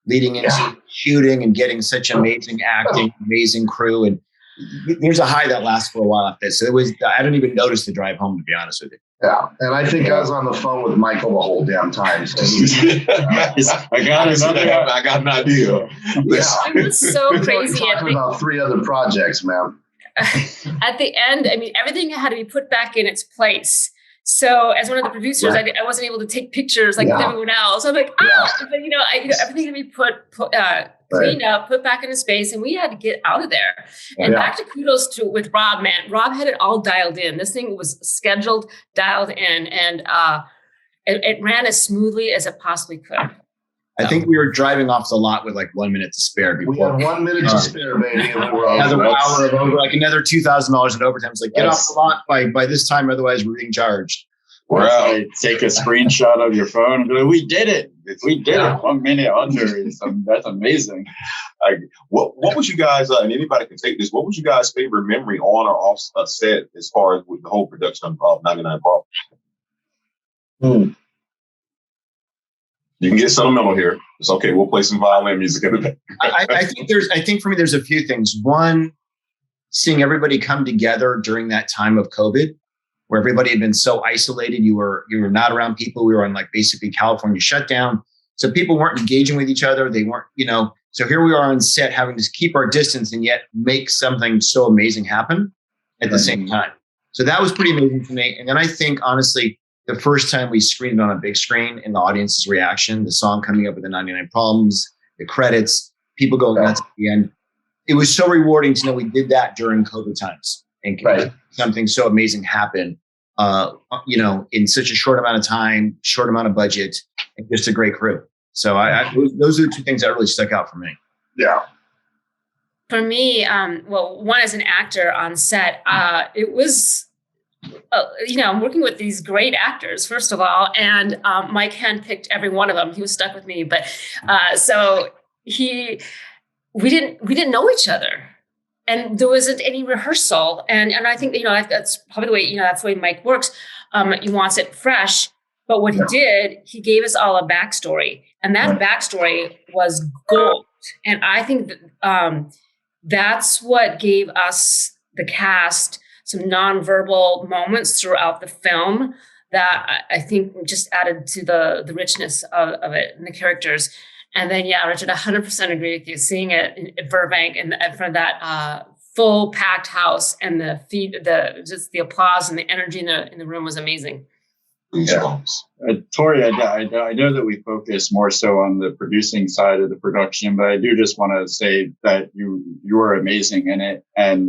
leading into shooting and getting such amazing acting, amazing crew. And there's a high that lasts for a while after this. So I don't even notice the drive home, to be honest with you. Yeah. And I think I was on the phone with Michael the whole damn time. So I got an idea. It was so crazy. We're talking about 3 other projects, man. At the end, everything had to be put back in its place. So as one of the producers, I wasn't able to take pictures with everyone else. I'm like, but everything had to be cleaned up, put back into space, and we had to get out of there. And back to kudos with Rob, man. Rob had it all dialed in. This thing was scheduled, dialed in, and it ran as smoothly as it possibly could. I think we were driving off the lot with 1 minute to spare. We had 1 minute to spare, baby. Another hour of over, another $2,000 in overtime. It's get off the lot by this time, otherwise we're being charged. We're out. Like, take a screenshot of your phone and be like, we did it. We did it. 1 minute under. That's amazing. What was you guys, and anybody can take this, what was you guys' favorite memory on or off set as far as with the whole production of 99 Problems? You can get sentimental here. It's okay. We'll play some violin music in the back. I think for me, there's a few things. One, seeing everybody come together during that time of COVID, where everybody had been so isolated. You were not around people. We were on like basically California shutdown. So people weren't engaging with each other. They weren't, so here we are on set having to keep our distance and yet make something so amazing happen at the same time. So that was pretty amazing for me. And then I think, honestly, the first time we screened it on a big screen and the audience's reaction, the song coming up with the 99 Problems, the credits, people going nuts at the end. It was so rewarding to know we did that during COVID times and something so amazing happen, in such a short amount of time, short amount of budget, and just a great crew. So those are the two things that really stuck out for me. Yeah. For me, one, as an actor on set, it was, I'm working with these great actors, first of all, and Mike handpicked every one of them. He was stuck with me, but we didn't know each other, and there wasn't any rehearsal. And I think that's probably the way that's the way Mike works. He wants it fresh, but what he did, he gave us all a backstory, and that backstory was gold. And I think that, that's what gave us, the cast, some nonverbal moments throughout the film that I think just added to the richness of it and the characters. And then, Richard, 100% agree with you. Seeing it in Burbank and in front of that full packed house and the applause and the energy in the room was amazing. Yeah. Tori, I know that we focus more so on the producing side of the production, but I do just want to say that you were amazing in it, and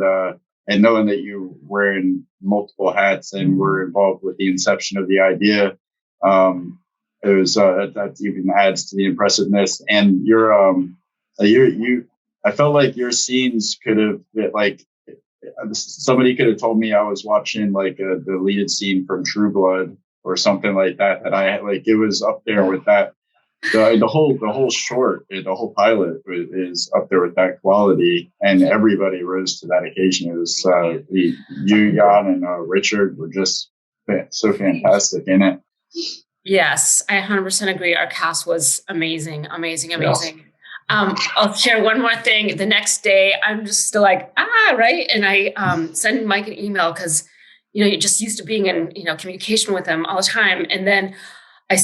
knowing that you were in multiple hats and were involved with the inception of the idea, it was that even adds to the impressiveness. And I felt like your scenes could have been like, somebody could have told me I was watching like the deleted scene from True Blood or something like that. That I like, it was up there with that. The whole short, the whole pilot is up there with that quality, and everybody rose to that occasion. It was you, Jan, and Richard were just so fantastic in it. Yes, I 100% agree. Our cast was amazing. Yes. I'll share one more thing. The next day, I'm just still like, right? And I send Mike an email because, you're just used to being in, communication with him all the time. And then I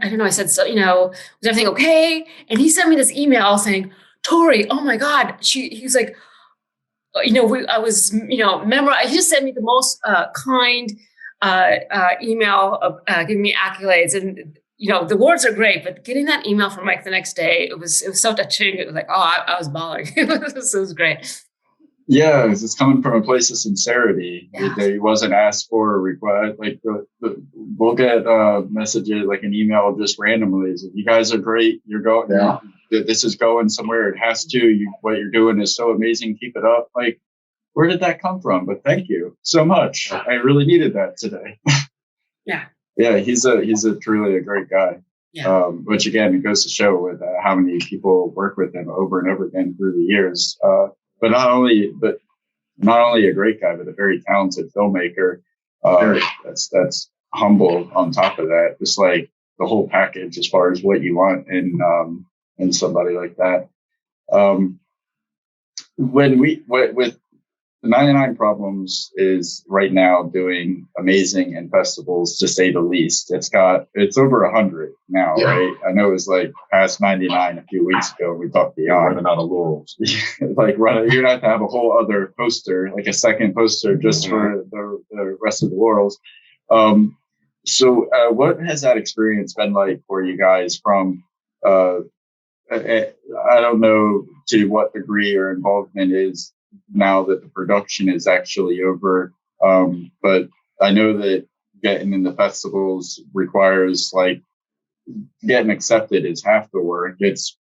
don't know, I said, so, was everything okay? And he sent me this email saying, Tori, oh my God. He was like, I was, he just sent me the most kind email of giving me accolades. And, the words are great, but getting that email from Mike the next day, it was so touching. It was like, I was bawling. It was great. Yeah, it's coming from a place of sincerity. Yeah. It wasn't asked for or required. Like we'll get messages, like an email, just randomly. You guys are great. You're going. Yeah. This is going somewhere. It has to. What you're doing is so amazing. Keep it up. Like, where did that come from? But thank you so much. I really needed that today. Yeah. Yeah, he's truly a great guy. Yeah. Which again, it goes to show with how many people work with him over and over again through the years. But not only a great guy, but a very talented filmmaker. That's humble on top of that. Just like the whole package as far as what you want in somebody like that. With 99 Problems is right now doing amazing in festivals, to say the least. It's over 100 now, right? I know it was like past 99 a few weeks ago. We talked beyond. Running out of laurels. You're gonna have to have a whole other poster, like a second poster, just for the rest of the laurels. So what has that experience been like for you guys? From I don't know to what degree your involvement is now that the production is actually over. But I know that getting in the festivals requires, like, getting accepted is half the work. It's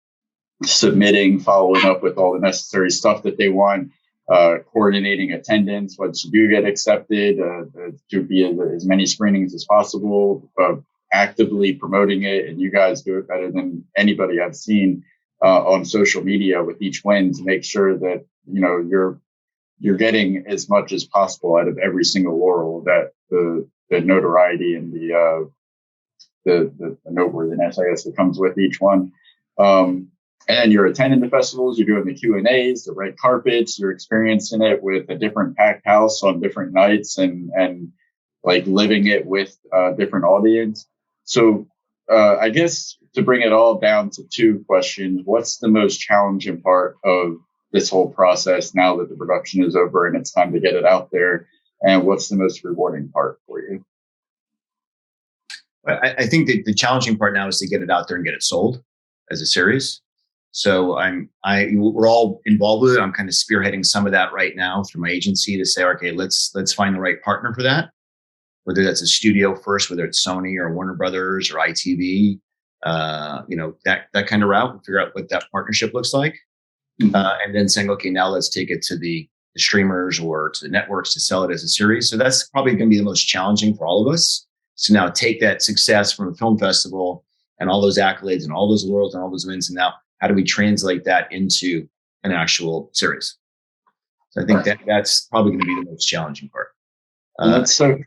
submitting, following up with all the necessary stuff that they want. coordinating attendance, once you do get accepted, to be as many screenings as possible, actively promoting it. And you guys do it better than anybody I've seen on social media with each win to make sure that, you're getting as much as possible out of every single laurel, that the notoriety and the noteworthiness, I guess, that comes with each one. And you're attending the festivals, you're doing the Q&As, the red carpets, you're experiencing it with a different packed house on different nights and like living it with a different audience. So I guess to bring it all down to two questions, what's the most challenging part of this whole process now that the production is over and it's time to get it out there? And what's the most rewarding part for you? I think the challenging part now is to get it out there and get it sold as a series. So we're all involved with it. I'm kind of spearheading some of that right now through my agency to say, okay, let's find the right partner for that. Whether that's a studio first, whether it's Sony or Warner Brothers or ITV, that kind of route. We'll figure out what that partnership looks like, and then saying, okay, now let's take it to the streamers or to the networks to sell it as a series. So that's probably going to be the most challenging for all of us. So now take that success from a film festival and all those accolades and all those laurels and all those wins, and now how do we translate that into an actual series? So I think that's probably going to be the most challenging part. That's so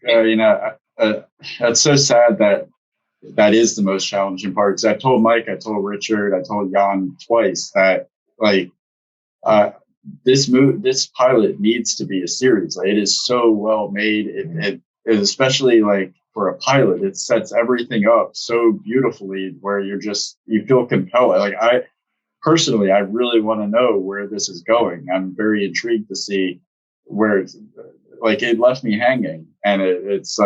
that's so sad that is the most challenging part. Because I told Mike, I told Richard, I told Yan twice that this pilot needs to be a series. Like, it is so well made. It especially like for a pilot, it sets everything up so beautifully where you feel compelled. Like I really want to know where this is going. I'm very intrigued to see where it's like. It left me hanging, and it's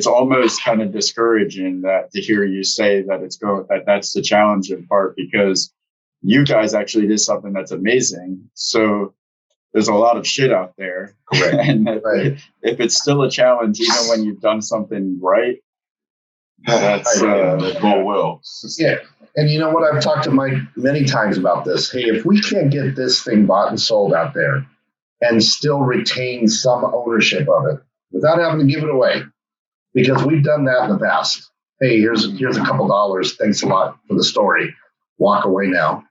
almost kind of discouraging to hear you say that that's the challenging part, because you guys actually did something that's amazing. So there's a lot of shit out there. Correct. And if it's still a challenge, even when you've done something right, that's going well. Yeah. And you know what? I've talked to Mike many times about this. Hey, if we can't get this thing bought and sold out there and still retain some ownership of it without having to give it away, because we've done that in the past. Hey, here's a couple dollars. Thanks a lot for the story. Walk away now.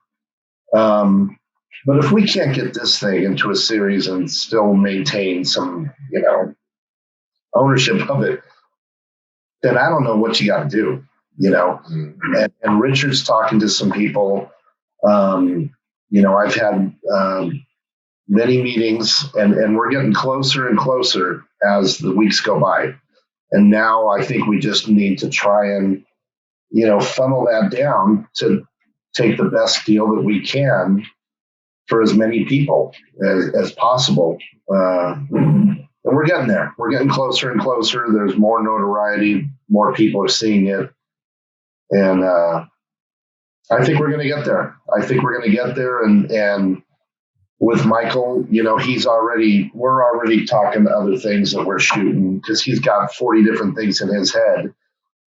But if we can't get this thing into a series and still maintain some, ownership of it, then I don't know what you got to do, And Richard's talking to some people. I've had many meetings, and we're getting closer and closer as the weeks go by. And now I think we just need to try and, funnel that down to take the best deal that we can for as many people as possible. And we're getting there. We're getting closer and closer. There's more notoriety. More people are seeing it. And I think we're going to get there. And with Michael, we're already talking other things that we're shooting, because he's got 40 different things in his head.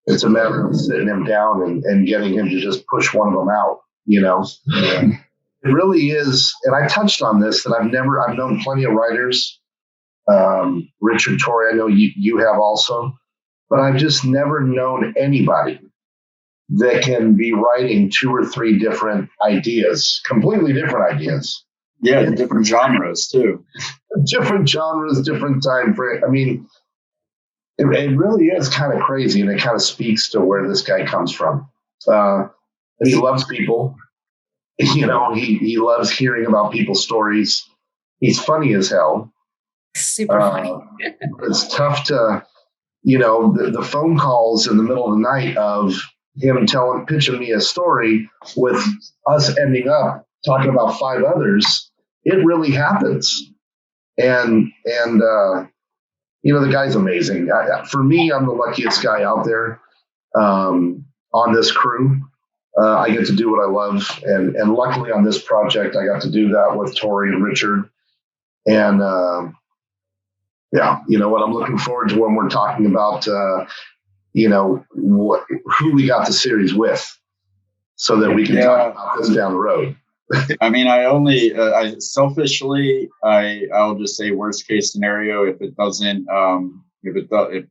It's a matter of sitting him down and getting him to just push one of them out, Yeah. It really is. And I touched on this, that I've known plenty of writers, Richard, Tori, I know you have also, but I've just never known anybody that can be writing 2 or 3 different ideas, completely different ideas. Yeah, different genres too. Different genres, different time frame. I mean, it really is kind of crazy, and it kind of speaks to where this guy comes from. And he loves people. He loves hearing about people's stories. He's funny as hell. Super funny. It's tough to, the phone calls in the middle of the night of him pitching me a story with us ending up talking about 5 others. It really happens. And the guy's amazing. For me, I'm the luckiest guy out there on this crew. I get to do what I love. And luckily on this project, I got to do that with Tori and Richard. And what I'm looking forward to when we're talking about, who we got the series with, so that we can talk about this down the road. I mean, I selfishly, I'll just say worst case scenario, if it doesn't, if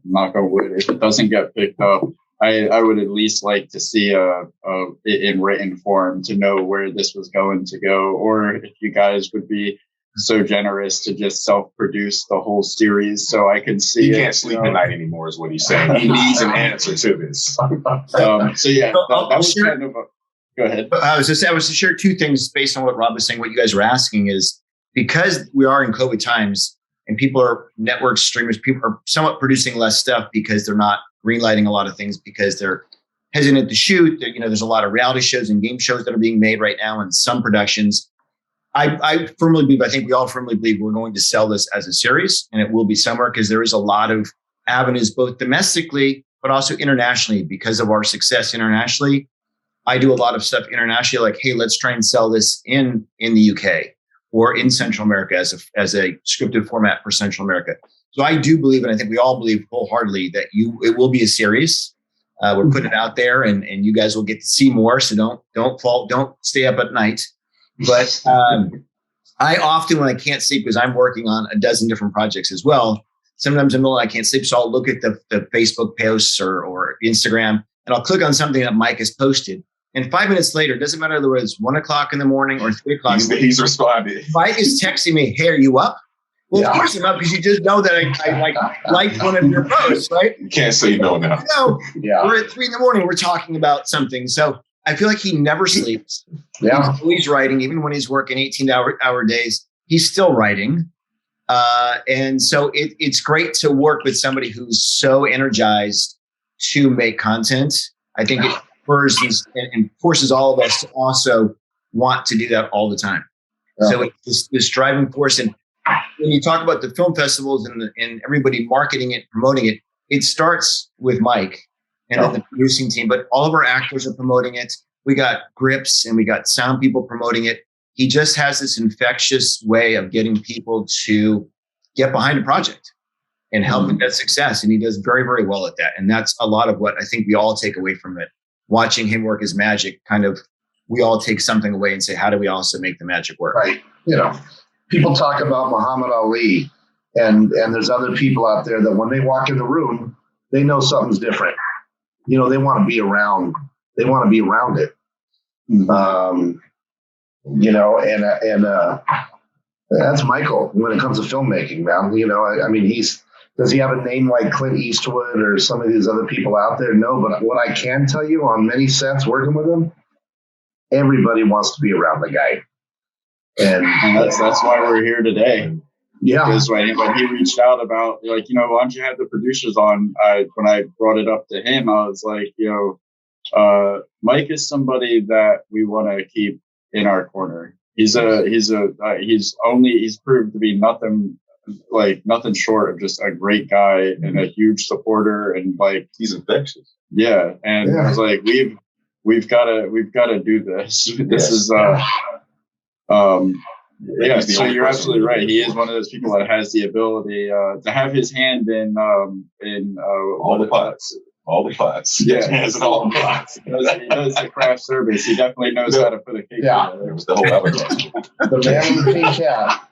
knock on wood, if it doesn't get picked up, I would at least like to see in written form to know where this was going to go, or if you guys would be so generous to just self-produce the whole series so I can see. He can't sleep at night anymore, is what he's saying. He needs an answer to this. So yeah, that was kind of go ahead. I was to share two things based on what Rob was saying. What you guys are asking is, because we are in COVID times and people are network streamers, people are somewhat producing less stuff because they're not greenlighting a lot of things because they're hesitant to shoot. There's a lot of reality shows and game shows that are being made right now, and some productions. I firmly believe, I think we all firmly believe we're going to sell this as a series, and it will be somewhere because there is a lot of avenues, both domestically, but also internationally. Because of our success internationally, I do a lot of stuff internationally, like, hey, let's try and sell this in the UK or in Central America as a scripted format for Central America. So I do believe, and I think we all believe wholeheartedly, that it will be a series. We're putting it out there, and you guys will get to see more. So don't stay up at night. But I often, when I can't sleep, because I'm working on a dozen different projects as well, sometimes I can't sleep. So I'll look at the Facebook posts or Instagram, and I'll click on something that Mike has posted. And 5 minutes later, it doesn't matter whether it's 1 o'clock in the morning or 3 o'clock. He's responded. Mike is texting me, hey, are you up? Well, of course I'm up, because you just know that I liked one of your posts, right? You can't say no now. No, we're at 3 in the morning, we're talking about something. So I feel like he never sleeps. Yeah. He's always writing, even when he's working 18-hour days, he's still writing. And so it's great to work with somebody who's so energized to make content. I think it forces all of us to also want to do that all the time. Yeah. So it's this driving force. And when you talk about the film festivals and everybody marketing it, promoting it, it starts with Mike and then the producing team, but all of our actors are promoting it. We got grips and we got sound people promoting it. He just has this infectious way of getting people to get behind a project and help with that success. And he does very, very well at that. And that's a lot of what I think we all take away from it. Watching him work his magic, we all take something away and say, how do we also make the magic work? Right. People talk about Muhammad Ali, and there's other people out there that when they walk in the room, they know something's different. They want to be around. They want to be around it. And that's Michael when it comes to filmmaking, man. Does he have a name like Clint Eastwood or some of these other people out there? No, but what I can tell you on many sets working with him, everybody wants to be around the guy. And that's why we're here today. Yeah. Because when he reached out about, why don't you have the producers on? When I brought it up to him, I was like, Mike is somebody that we want to keep in our corner. He's proved to be nothing short of just a great guy and a huge supporter, and he's infectious. Yeah. And I was like, we've got to do this. This is so you're absolutely right. He is one of those people that has the ability to have his hand in all the pots. All the pots. Yeah, he has it all the pots. He does the craft service. He definitely knows how to put a cake together. It was the whole avatar. The man with the pink hat.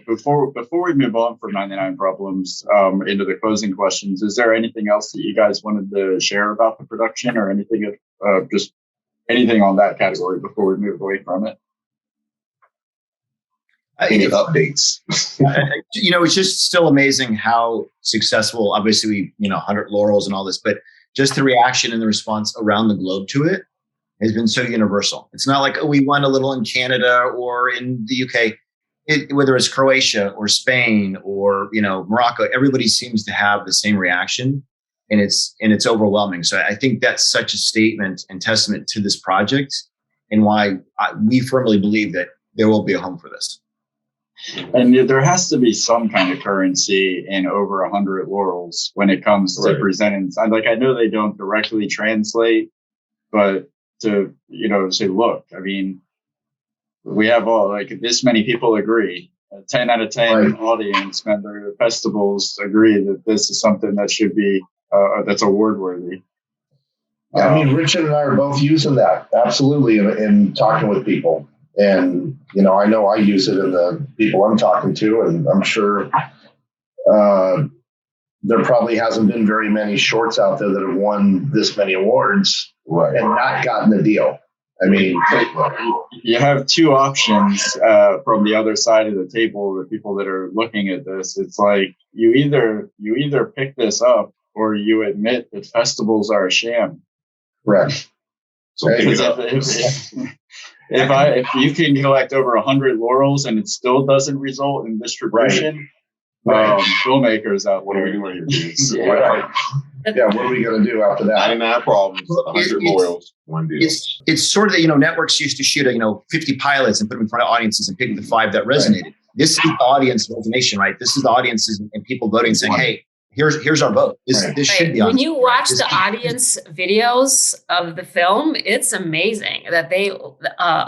Before we move on from 99 Problems into the closing questions, is there anything else that you guys wanted to share about the production, or anything just anything on that category before we move away from it? Any updates? It's just still amazing how successful. Obviously, 100 laurels and all this, but just the reaction and the response around the globe to it has been so universal. It's not like, we won a little in Canada or in the UK. Whether it's Croatia or Spain or Morocco, everybody seems to have the same reaction, and it's overwhelming. So I think that's such a statement and testament to this project, and why we firmly believe that there will be a home for this. And there has to be some kind of currency in over 100 laurels when it comes to presenting. I know they don't directly translate, but to say, look, we have all this many people agree. 10 out of 10 audience member festivals agree that this is something that should be that's award worthy. I mean, Richard and I are both using that absolutely in talking with people. And, you know I use it in the people I'm talking to, and I'm sure there probably hasn't been very many shorts out there that have won this many awards and not gotten the deal. I mean, you have two options from the other side of the table. The people that are looking at this, it's like you either pick this up or you admit that festivals are a sham. Correct. So if you can collect over 100 laurels and it still doesn't result in distribution, filmmakers out what are we doing here? Yeah, what are we going to do after that? 99 problems, 100 laurels, one deal. It's sort of that, networks used to shoot 50 pilots and put them in front of audiences and pick the 5 that resonated. Right. This is the audience resonation, right? This is the audiences and people voting saying, hey, here's our vote. This should be on. When you watch the audience videos of the film, it's amazing that they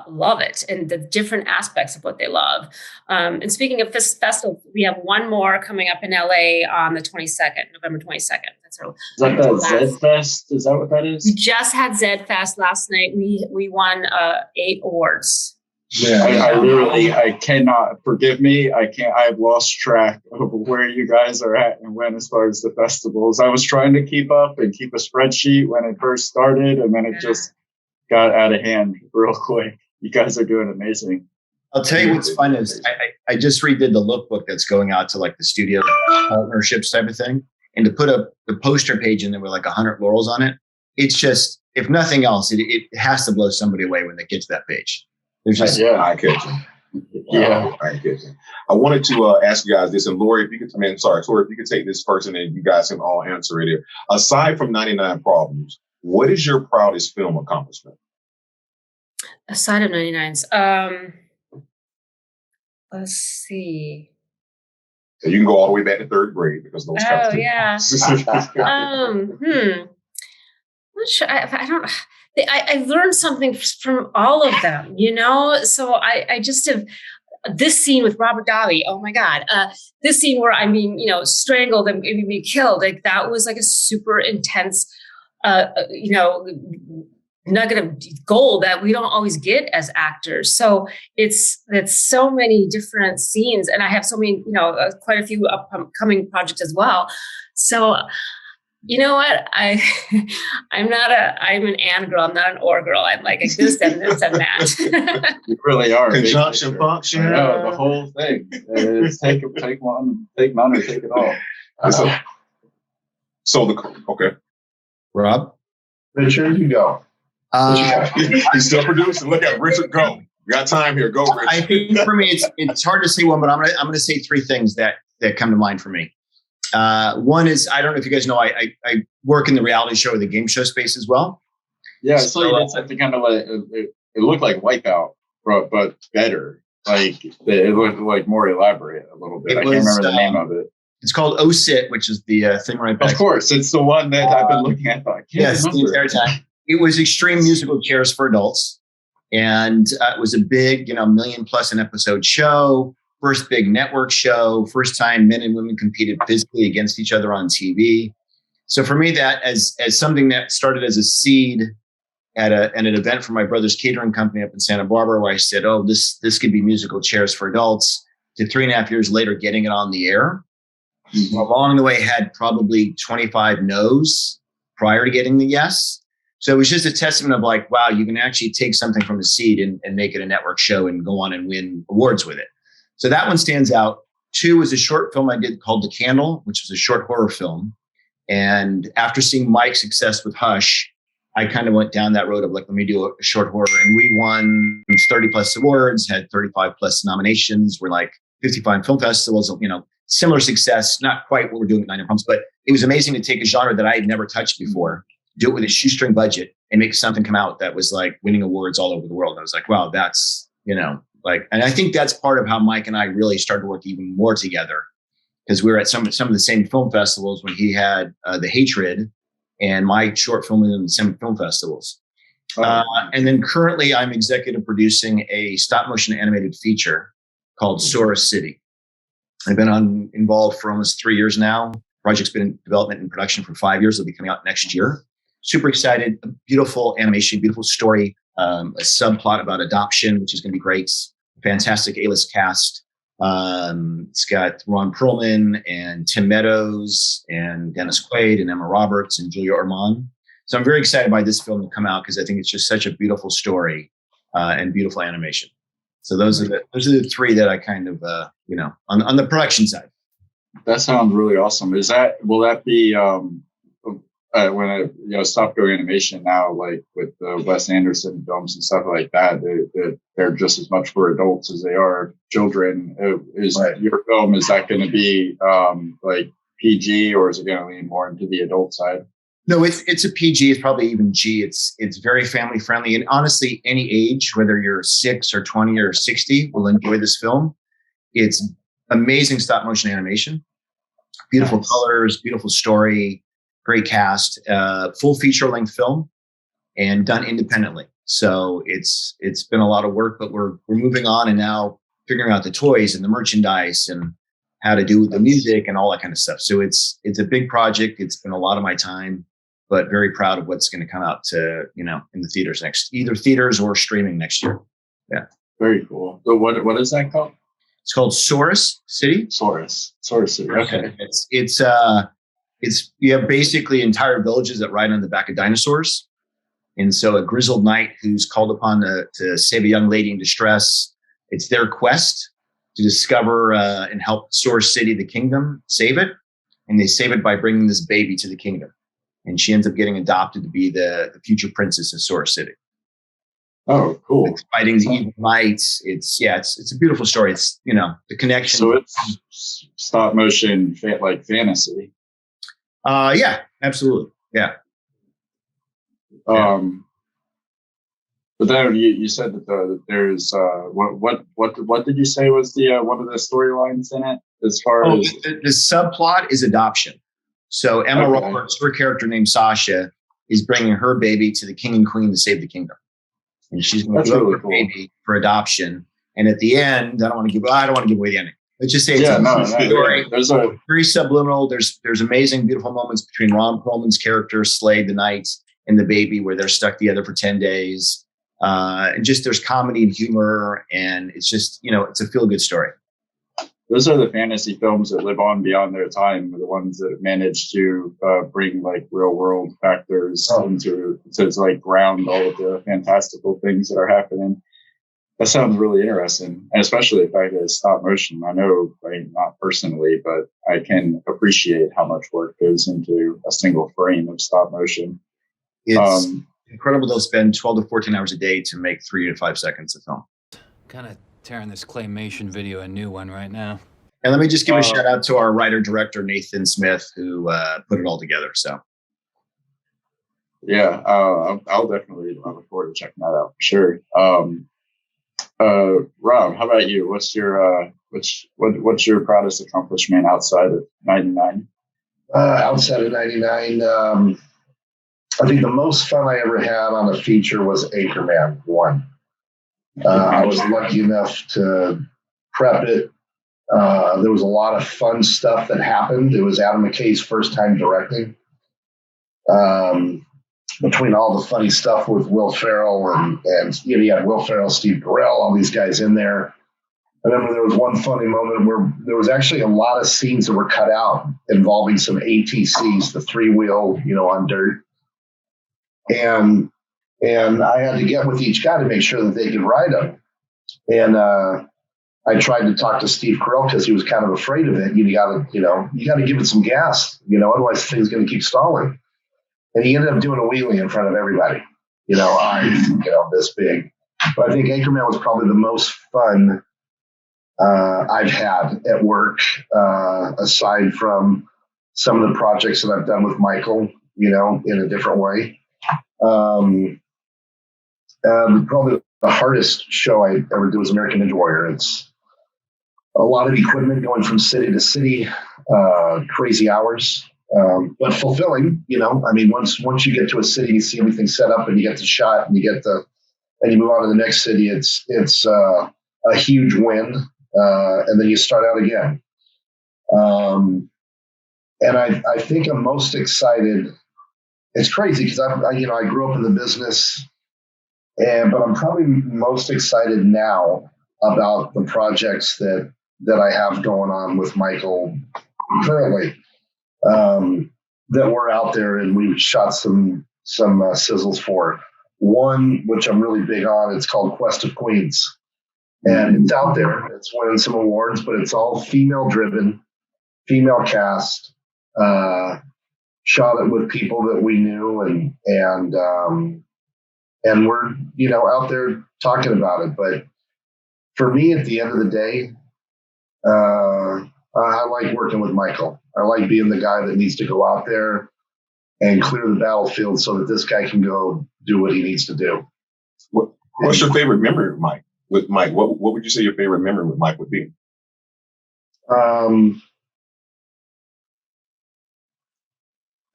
love it and the different aspects of what they love. And speaking of festival, we have one more coming up in LA on the 22nd, November 22nd. Is that the Zed Fest? Is that what that is? We just had Zed Fest last night. We won 8 awards. Yeah, I cannot, forgive me. I have lost track of where you guys are at and when, as far as the festivals. I was trying to keep up and keep a spreadsheet when it first started, and then it just got out of hand real quick. You guys are doing amazing. I'll tell you what's fun is I just redid the lookbook that's going out to like the studio partnerships type of thing. And to put the poster page in there with like 100 laurels on it, it's just, if nothing else, it has to blow somebody away when they get to that page. There's just I catch him. I catch him. I wanted to ask you guys this, and Lori, if you could, Tori, if you could take this first, and then you guys can all answer it here. Aside from 99 Problems, what is your proudest film accomplishment? Aside of 99s, let's see. So you can go all the way back to 3rd grade because those. Oh yeah. Not sure. I don't. I learned something from all of them, So I just have this scene with Robert Davi. Oh my God. This scene where strangled and maybe killed. Like that was like a super intense, nugget of gold that we don't always get as actors. So it's so many different scenes, and I have so many, quite a few upcoming projects as well. So. You know what? I'm an and girl. I'm not an or girl. I'm like this and this and that. You really are. Conjunction function. The whole thing. It's take one, take none, or take it all. Okay. Rob? Richard, you go. He's still producing. Look at Richard, go. We got time here. Go, Richard. I think for me, it's hard to say one, but I'm gonna say 3 things that come to mind for me. One is, I don't know if you guys know, I work in the reality show or the game show space as well. Yeah, so you did something kind of like, it looked like Wipeout, but better. Like, it looked like more elaborate a little bit. I can't remember the name of it. It's called OSIT, which is the thing right back. Of course, it's the one that I've been looking at. Yes, the entire time. It was Extreme Musical Chairs for Adults. And it was a big, $1 million+ an episode show. First big network show, first time men and women competed physically against each other on TV. So for me, that as something that started as a seed at an event for my brother's catering company up in Santa Barbara, where I said, oh, this could be musical chairs for adults, to 3.5 years later, getting it on the air. Mm-hmm. Along the way, had probably 25 no's prior to getting the yes. So it was just a testament of like, wow, you can actually take something from a seed and make it a network show and go on and win awards with it. So that one stands out. 2 was a short film I did called The Candle, which was a short horror film. And after seeing Mike's success with Hush, I kind of went down that road of like, let me do a short horror. And we won 30+ awards, had 35+ nominations. We're like 55 film festivals, similar success, not quite what we're doing at 99 Problems, but it was amazing to take a genre that I had never touched before, do it with a shoestring budget and make something come out that was like winning awards all over the world. And I was like, wow, that's, and I think that's part of how Mike and I really started to work even more together, because we were at some of the same film festivals when he had The Hatred and my short film in the same film festivals. And then currently I'm executive producing a stop motion animated feature called Sora City. I've been involved for almost 3 years now. Project's been in development and production for 5 years. It'll be coming out next year. super excited. Beautiful animation, beautiful story, a subplot about adoption, which is going to be great. Fantastic A-list cast. It's got Ron Perlman and Tim Meadows and Dennis Quaid and Emma Roberts and Julia Ormond. So I'm very excited by this film to come out because I think it's just such a beautiful story and beautiful animation. So those are the three that I kind of on the production side. That sounds really awesome. Will that be when I stop doing animation now, like with the Wes Anderson films and stuff like that, they're just as much for adults as they are children. Your film, is that going to be like PG, or is it going to lean more into the adult side? No, it's a PG. It's probably even G. It's very family friendly, and honestly, any age, whether you're 6 or 20 or 60, will enjoy this film. It's amazing stop motion animation, beautiful colors, beautiful story, great cast, full feature length film, and done independently. So it's been a lot of work, but we're moving on and now figuring out the toys and the merchandise and how to do the music and all that kind of stuff. So it's a big project. It's been a lot of my time, but very proud of what's going to come out to, in the theaters either theaters or streaming next year. Yeah. Very cool. So what is that called? It's called Saurus City. Saurus City. Okay. It's you have basically entire villages that ride on the back of dinosaurs. And so a grizzled knight who's called upon to save a young lady in distress, it's their quest to discover and help Saurus City, the kingdom, save it. And they save it by bringing this baby to the kingdom. And she ends up getting adopted to be the future princess of Saurus City. Oh, cool. It's fighting the evil knights. It's a beautiful story. It's, the connection. So it's stop motion, like fantasy. Yeah, absolutely. Yeah. But then you said that there's what did you say was the one of the storylines in it as far as the subplot is adoption. So Emma Roberts, her character named Sasha, is bringing her baby to the king and queen to save the kingdom, and she's going to give her baby for adoption. And at the end, I don't want to give away the ending. Let's just say it's a story. There's very subliminal. There's amazing, beautiful moments between Ron Perlman's character, Slade the Knight, and the baby, where they're stuck together for 10 days. And just there's comedy and humor, and it's just, it's a feel-good story. Those are the fantasy films that live on beyond their time, the ones that manage to bring like real-world factors into like ground all of the fantastical things that are happening. That sounds really interesting, and especially the fact that it's stop motion. I know, not personally, but I can appreciate how much work goes into a single frame of stop motion. It's incredible. They'll spend 12 to 14 hours a day to make 3 to 5 seconds of film. Kind of tearing this claymation video a new one right now. And let me just give a shout out to our writer-director, Nathan Smith, who put it all together. So. Yeah, I'll definitely look forward to checking that out for sure. Rob, how about you? What's your what's your proudest accomplishment outside of 99? Outside of 99, I think the most fun I ever had on a feature was Anchorman 1. I was lucky enough to prep it. There was a lot of fun stuff that happened. It was Adam McKay's first time directing. Between all the funny stuff with Will Ferrell and you had Will Ferrell, Steve Carell, all these guys in there. I remember there was one funny moment where there was actually a lot of scenes that were cut out involving some ATCs, the 3-wheel, on dirt. And I had to get with each guy to make sure that they could ride them. And I tried to talk to Steve Carell because he was kind of afraid of it. You got to give it some gas, otherwise the thing's going to keep stalling. And he ended up doing a wheelie in front of everybody, eyes, this big. But I think Anchorman was probably the most fun I've had at work, aside from some of the projects that I've done with Michael, in a different way. Probably the hardest show I ever did was American Ninja Warrior. It's a lot of equipment going from city to city, crazy hours. But fulfilling, once you get to a city, you see everything set up and you get the shot and you move on to the next city. It's a huge win. And then you start out again. And I think I'm most excited it's crazy because I grew up in the business, but I'm probably most excited now about the projects that I have going on with Michael currently, that we're out there and we've shot some sizzles for. One, which I'm really big on, it's called Quest of Queens. And it's out there. It's winning some awards, but it's all female-driven, female cast. Shot it with people that we knew, and we're out there talking about it. But for me, at the end of the day, I like working with Michael. I like being the guy that needs to go out there and clear the battlefield so that this guy can go do what he needs to do. What's your favorite memory with Mike? With Mike, what would you say your favorite memory with Mike would be?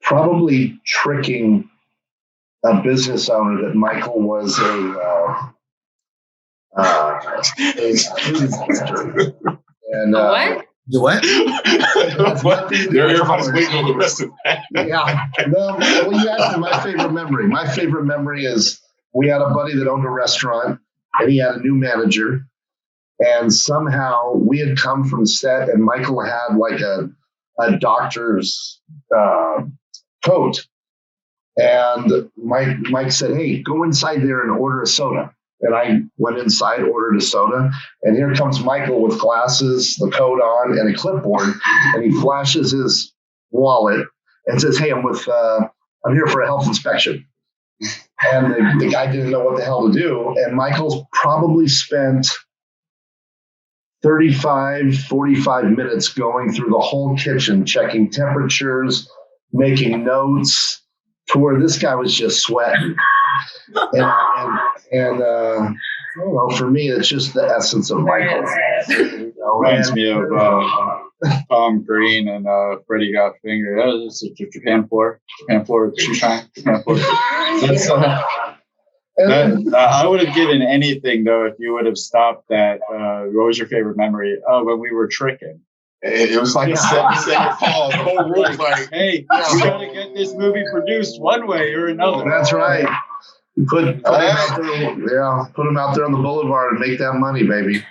Probably tricking a business owner that Michael was a and what? The what? Everybody's waiting on the rest of that. Yeah. No, well, you asked me my favorite memory. My favorite memory is we had a buddy that owned a restaurant, and he had a new manager. And somehow we had come from set, and Michael had like a doctor's coat. And Mike said, "Hey, go inside there and order a soda." And I went inside, ordered a soda, and here comes Michael with glasses, the coat on, and a clipboard, and he flashes his wallet and says, "Hey, I'm here for a health inspection." And the guy didn't know what the hell to do, and Michael's probably spent 35, 45 minutes going through the whole kitchen, checking temperatures, making notes, to where this guy was just sweating. And I don't know, for me, it's just the essence of Michael. Reminds me of Tom Green and Freddie Got Fingered. That was a Japan floor with Japan floor. That's, I would have given anything, though, if you would have stopped that. What was your favorite memory? Oh, when we were tricking. It was like a 7-second pause. The whole room was like, "Hey, you got to get this movie produced one way or another." That's right. Put him out there, put him out there on the boulevard and make that money, baby.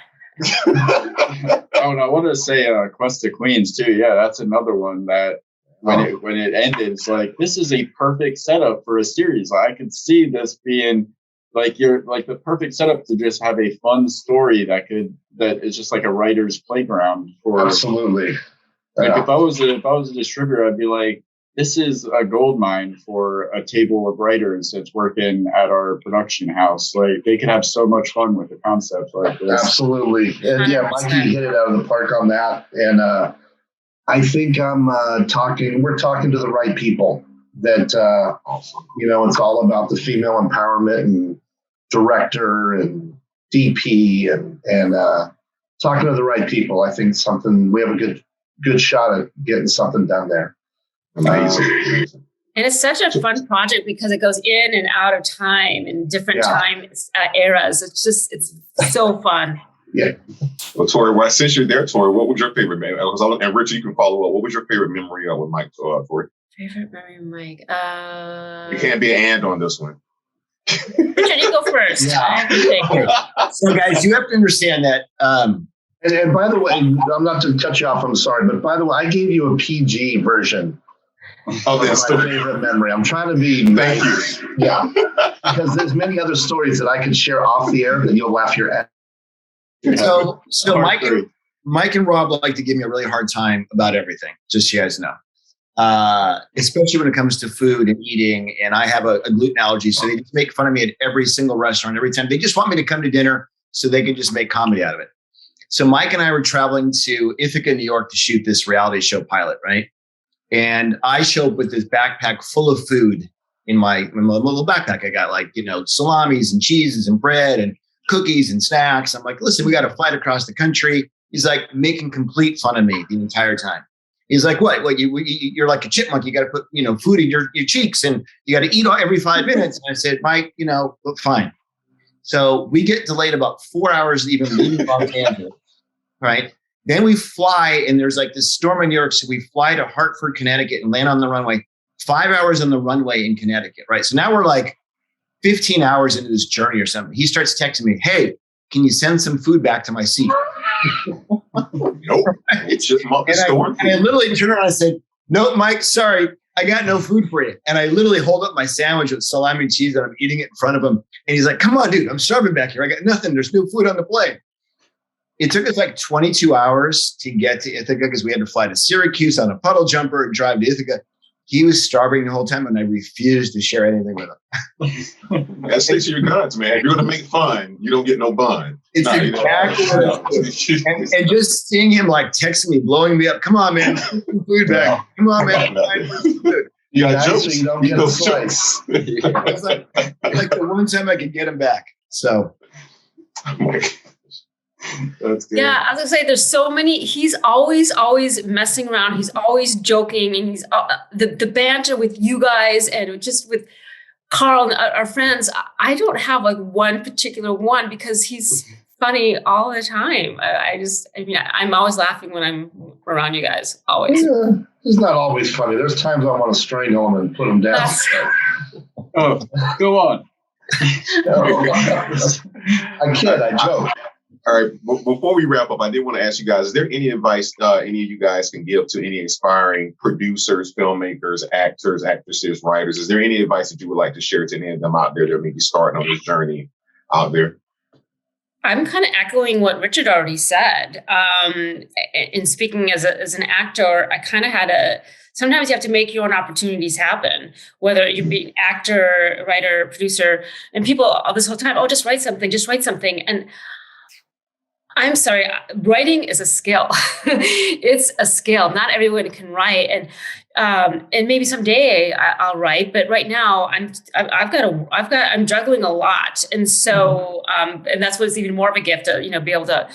Oh, and I want to say Quest of Queens too. Yeah, that's another one that when it ended, it's like, this is a perfect setup for a series. I could see this being like the perfect setup to just have a fun story that is just like a writer's playground for. Absolutely. Like if I was a distributor, I'd be like, this is a gold mine for a table of writers that's working at our production house. Like they could have so much fun with the concept like this. Absolutely. And yeah, Mikey hit it out of the park on that. And I think we're talking to the right people that, it's all about the female empowerment and director and DP and talking to the right people. I think we have a good shot at getting something done there. Amazing. And it's such a fun project because it goes in and out of time and different time eras. It's so fun. Yeah. Well, Tori, since you're there, Tori, what was your favorite memory? And Richard, you can follow up. What was your favorite memory with Mike, Tori? Favorite memory with Mike? You can't be an and on this one. Richard, you go first. Yeah. So, guys, you have to understand that. And by the way, I'm not to cut you off. I'm sorry, but by the way, I gave you a PG version. Oh, that's my favorite memory. I'm trying to be nice. Yeah, because there's many other stories that I can share off the air that you'll laugh your ass. So Mike and Rob like to give me a really hard time about everything. Just so you guys know, especially when it comes to food and eating. And I have a gluten allergy, so they just make fun of me at every single restaurant every time. They just want me to come to dinner so they can just make comedy out of it. So Mike and I were traveling to Ithaca, New York to shoot this reality show pilot, right? And I show up with this backpack full of food in my little backpack. I got salamis and cheeses and bread and cookies and snacks. I'm like, listen, we got to flight across the country. He's like making complete fun of me the entire time. He's like, what? You're like a chipmunk. You got to put, food in your cheeks and you got to eat every 5 minutes. And I said, Mike, look, fine. So we get delayed about 4 hours even leaving Los Angeles, right? Then we fly and there's like this storm in New York. So we fly to Hartford, Connecticut and land on the runway 5 hours on the runway in Connecticut, right? So now we're like 15 hours into this journey or something. He starts texting me, hey, can you send some food back to my seat? Nope. It's just and I literally turned around and I said, no, Mike, sorry, I got no food for you. And I literally hold up my sandwich with salami and cheese and I'm eating it in front of him. And he's like, come on, dude, I'm starving back here. I got nothing. There's no food on the plane. It took us like 22 hours to get to Ithaca because we had to fly to Syracuse on a puddle jumper and drive to Ithaca. He was starving the whole time and I refused to share anything with him. That sticks to your guns, man. If you're going to make fun, you don't get no bun. It's exactly what it is. And just seeing him like texting me, blowing me up. Come on, man. Food back. Come on, man. You got jokes. So you don't get a slice. It's like the one time I could get him back. So. That's good. Yeah, I was gonna say there's so many. He's always messing around. He's always joking, and he's the banter with you guys and just with Carl and our friends. I don't have like one particular one because he's funny all the time. I'm always laughing when I'm around you guys. Always. Yeah, he's not always funny. There's times I want to strangle him and put him down. Oh, go on. I kid. I joke. All right. Before we wrap up, I did want to ask you guys, is there any advice any of you guys can give to any aspiring producers, filmmakers, actors, actresses, writers? Is there any advice that you would like to share to any of them out there that may be starting on this journey out there? I'm kind of echoing what Richard already said. In speaking as an actor, I kind of had sometimes you have to make your own opportunities happen, whether you be actor, writer, producer, and people all this whole time, just write something. And I'm sorry, writing is a skill. It's a skill. Not everyone can write, and maybe someday I'll write. But right now, I'm juggling a lot, and so and that's what's even more of a gift to be able to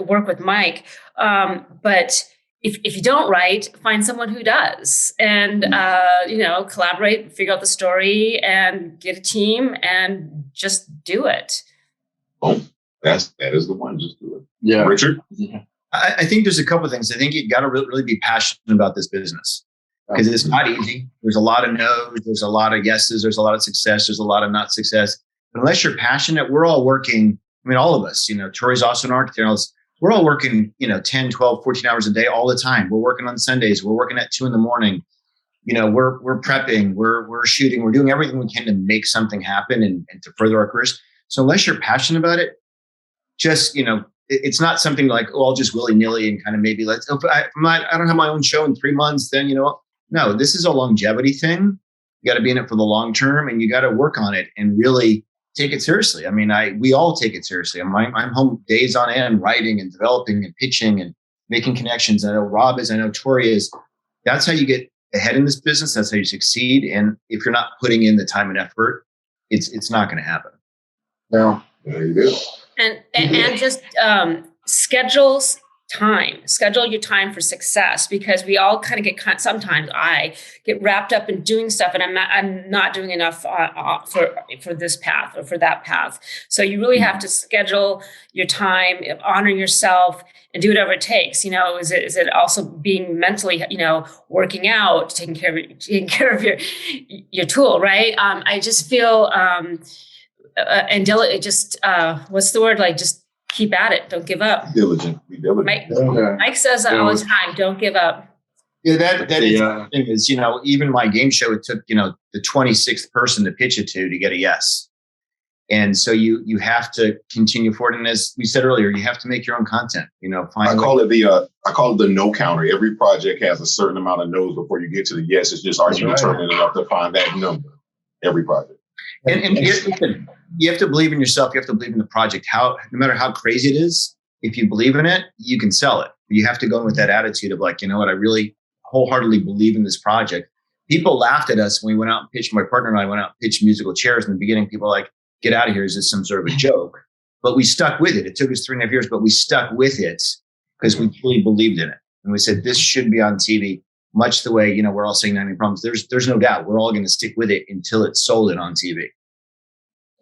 work with Mike. But if you don't write, find someone who does, and collaborate, figure out the story, and get a team, and just do it. Oh. That is the one. Just do it. Yeah. Richard? I think there's a couple of things. I think you got to really be passionate about this business because it's not easy. There's a lot of no's. There's a lot of yeses. There's a lot of success. There's a lot of not success. But unless you're passionate, we're all working. I mean, all of us, Tori's also an architect. We're all working, 10, 12, 14 hours a day all the time. We're working on Sundays. We're working at 2 a.m. We're prepping. We're shooting. We're doing everything we can to make something happen and to further our careers. So unless you're passionate about it, just, it's not something like, I'll just willy-nilly and kind of maybe I don't have my own show in 3 months, then, no, this is a longevity thing. You got to be in it for the long term and you got to work on it and really take it seriously. I mean, we all take it seriously. I'm home days on end, writing and developing and pitching and making connections. I know Rob is, I know Tori is. That's how you get ahead in this business. That's how you succeed. And if you're not putting in the time and effort, it's not going to happen. No, there you go. And just schedule your time for success, because we all kind of sometimes I get wrapped up in doing stuff and I'm not doing enough for this path or for that path. So you really have to schedule your time, honor yourself, and do whatever it takes. Is it also being mentally, working out, taking care of your tool, right? I just feel and just what's the word? Like, just keep at it. Don't give up. Diligent. Be diligent. Mike says that all the time. Don't give up. Yeah, that is the thing is, even my game show, it took, the 26th person to pitch it to get a yes. And so you have to continue forward. And as we said earlier, you have to make your own content, I call it the no counter. Every project has a certain amount of no's before you get to the yes. It's just, are you determined enough to find that number? Every project. And you have to believe in yourself. You have to believe in the project. No matter how crazy it is, if you believe in it, you can sell it. You have to go in with that attitude of like, you know what, I really wholeheartedly believe in this project. People laughed at us when we went out and pitched. My partner and I went out and pitched musical chairs in the beginning. People were like, get out of here. Is this some sort of a joke? But we stuck with it. It took us 3.5 years, but we stuck with it because we truly believed in it. And we said, this should be on TV. Much the way, we're all saying 90 problems. There's no doubt we're all going to stick with it until it's sold on TV.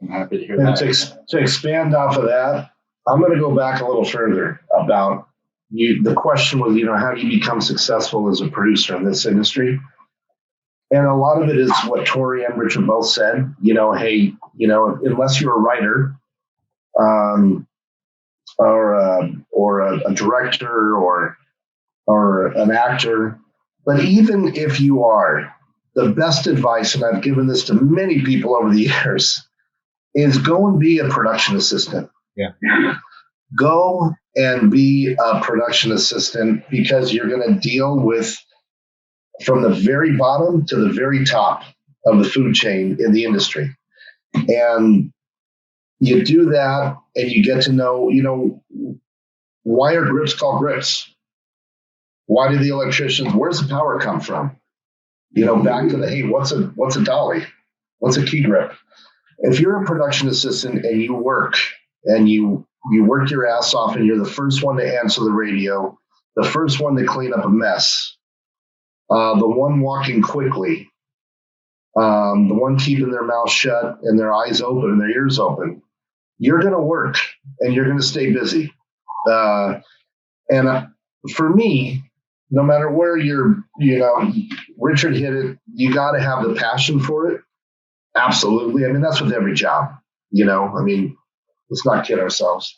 I'm happy to hear and that. To expand off of that, I'm going to go back a little further about you. The question was, how do you become successful as a producer in this industry? And a lot of it is what Tori and Richard both said, hey, unless you're a writer, or a director or an actor, but even if you are, the best advice, and I've given this to many people over the years, is go and be a production assistant. Yeah. Go and be a production assistant, because you're going to deal with from the very bottom to the very top of the food chain in the industry. And you do that and you get to know, why are grips called grips? Why do the electricians, where's the power come from? Back to the, hey, what's a dolly? What's a key grip? If you're a production assistant and you work your ass off and you're the first one to answer the radio, the first one to clean up a mess, the one walking quickly, the one keeping their mouth shut and their eyes open and their ears open, you're going to work and you're going to stay busy. And for me, no matter where Richard hit it, you got to have the passion for it. Absolutely. I mean, that's with every job, let's not kid ourselves.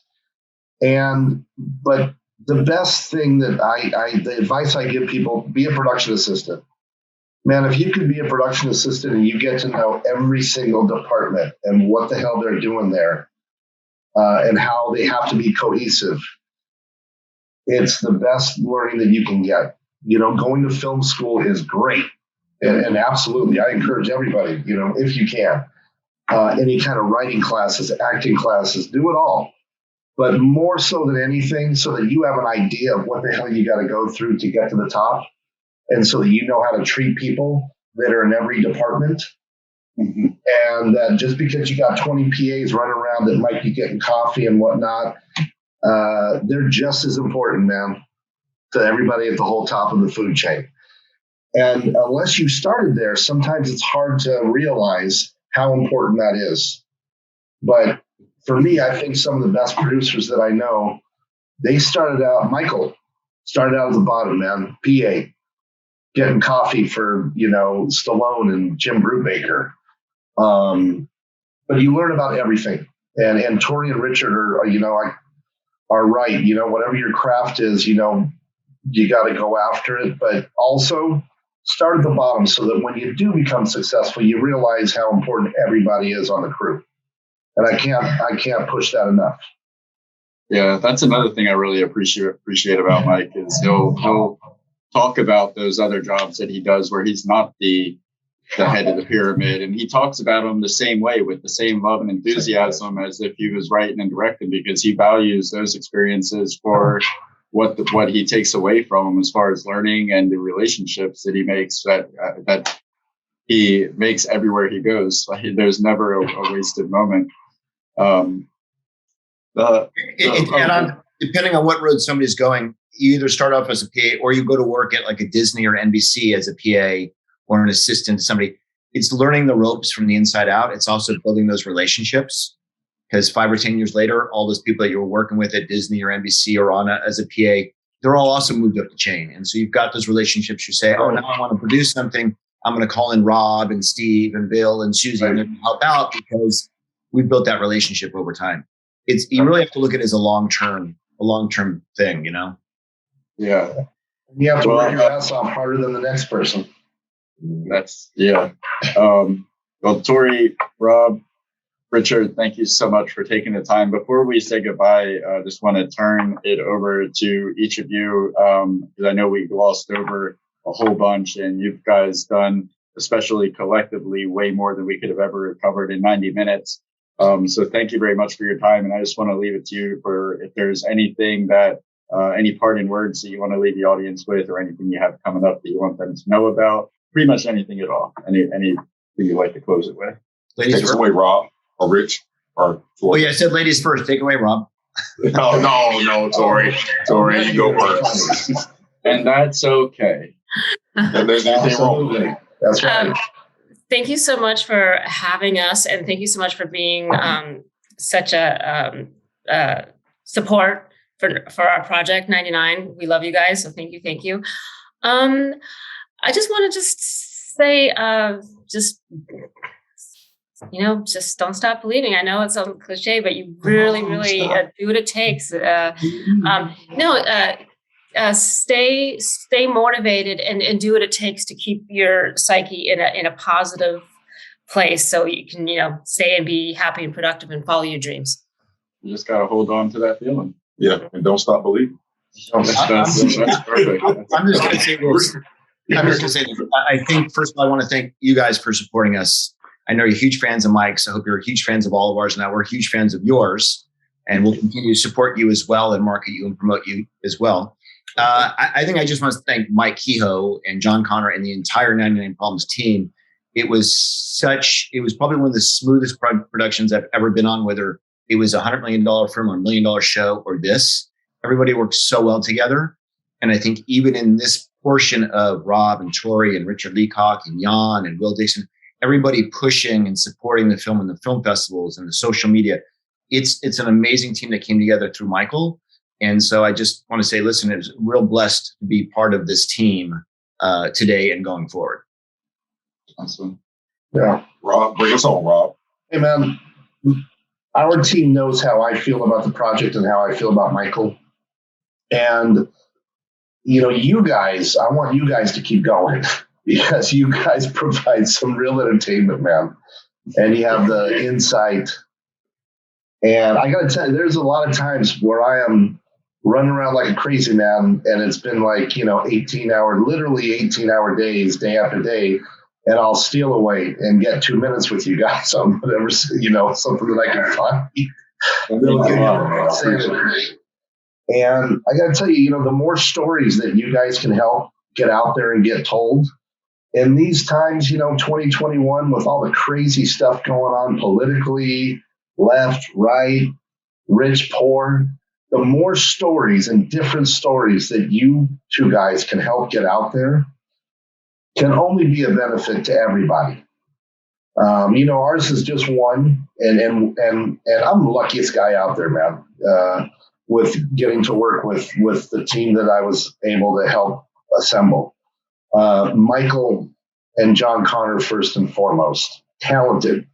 But the best thing that the advice I give people, be a production assistant. Man, if you could be a production assistant and you get to know every single department and what the hell they're doing there, and how they have to be cohesive, it's the best learning that you can get. Going to film school is great. And absolutely, I encourage everybody, if you can, any kind of writing classes, acting classes, do it all. But more so than anything, so that you have an idea of what the hell you got to go through to get to the top. And so that you know how to treat people that are in every department. Mm-hmm. And that just because you got 20 PAs running around that might be getting coffee and whatnot, they're just as important, man, to everybody at the whole top of the food chain. And unless you started there, sometimes it's hard to realize how important that is. But for me, I think some of the best producers that I know, Michael started out at the bottom, man, PA, getting coffee for, Stallone and Jim Brubaker. But you learn about everything. And Tori and Richard are right. Whatever your craft is, you got to go after it. But also start at the bottom so that when you do become successful, you realize how important everybody is on the crew. And I can't push that enough. Yeah, that's another thing I really appreciate about Mike is he'll talk about those other jobs that he does where he's not the head of the pyramid, and he talks about them the same way with the same love and enthusiasm as if he was writing and directing, because he values those experiences for what he takes away from them as far as learning and the relationships that he makes that he makes everywhere he goes. Like, there's never a wasted moment. Depending on what road somebody's going, you either start off as a PA or you go to work at like a Disney or NBC as a PA or an assistant to somebody. It's learning the ropes from the inside out. It's also building those relationships, because 5 or 10 years later, all those people that you were working with at Disney or NBC or on as a PA, they're all also moved up the chain. And so you've got those relationships. You say, oh, now I want to produce something. I'm going to call in Rob and Steve and Bill and Susie and they're going to help out because we built that relationship over time. You really have to look at it as a long-term thing, Yeah. You have to work your ass off harder than the next person. Well, Tori, Rob, Richard, thank you so much for taking the time. Before we say goodbye, I just want to turn it over to each of you, because I know we glossed over a whole bunch, and you guys done, especially collectively, way more than we could have ever covered in 90 minutes. So thank you very much for your time. And I just want to leave it to you for if there's anything that, any parting words that you want to leave the audience with, or anything you have coming up that you want them to know about, pretty much anything at all. Anything you'd like to close it with. Ladies Take us away, Rob, or Rich, or Tori. Oh yeah, I said ladies first. Take away, Rob. No, Tori. Tori, you go first. And that's okay. And there's nothing wrong with it. That's right. Thank you so much for having us, and thank you so much for being such a support for our project 99. We love you guys, so thank you. I just want to say, just don't stop believing. I know it's a cliche, but you really do what it takes. Stay motivated and do what it takes to keep your psyche in a positive place, so you can stay and be happy and productive and follow your dreams. You just gotta hold on to that feeling. Yeah, and don't stop believing. That's perfect. I'm just going to say this. I think, first of all, I want to thank you guys for supporting us. I know you're huge fans of Mike's. I hope you're huge fans of all of ours. Now we're huge fans of yours, and we'll continue to support you as well and market you and promote you as well. I think I just want to thank Mike Kehoe and John Connor and the entire 99 Problems team. It was probably one of the smoothest productions I've ever been on, whether it was $100 million film or $1 million show or this. Everybody worked so well together. And I think even in this portion of Rob and Tori and Richard Leacock and Yan and Will Dixon, everybody pushing and supporting the film and the film festivals and the social media, it's an amazing team that came together through Michael. And so I just want to say, listen, it's real blessed to be part of this team today and going forward. Awesome. Yeah. Rob, bring us on, Rob. Hey, man, our team knows how I feel about the project and how I feel about Michael. And, you guys, I want you guys to keep going because you guys provide some real entertainment, man. And you have the insight. And I got to tell you, there's a lot of times where I am running around like a crazy man. And it's been like, literally 18-hour days, day after day. And I'll steal away and get 2 minutes with you guys on whatever, something that I can find. And I got to tell you, the more stories that you guys can help get out there and get told in these times, 2021 with all the crazy stuff going on politically, left, right, rich, poor, the more stories and different stories that you two guys can help get out there can only be a benefit to everybody. Ours is just one, and I'm the luckiest guy out there, man, with getting to work with the team that I was able to help assemble. Michael and John Connor, first and foremost, talented.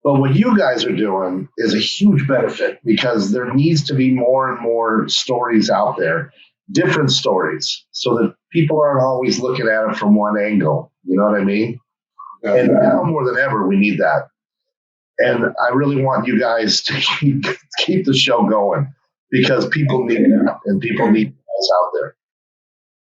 But what you guys are doing is a huge benefit because there needs to be more and more stories out there, different stories, so that people aren't always looking at it from one angle. You know what I mean? Yeah. And now more than ever, we need that. And I really want you guys to keep the show going because people need it and people need us out there.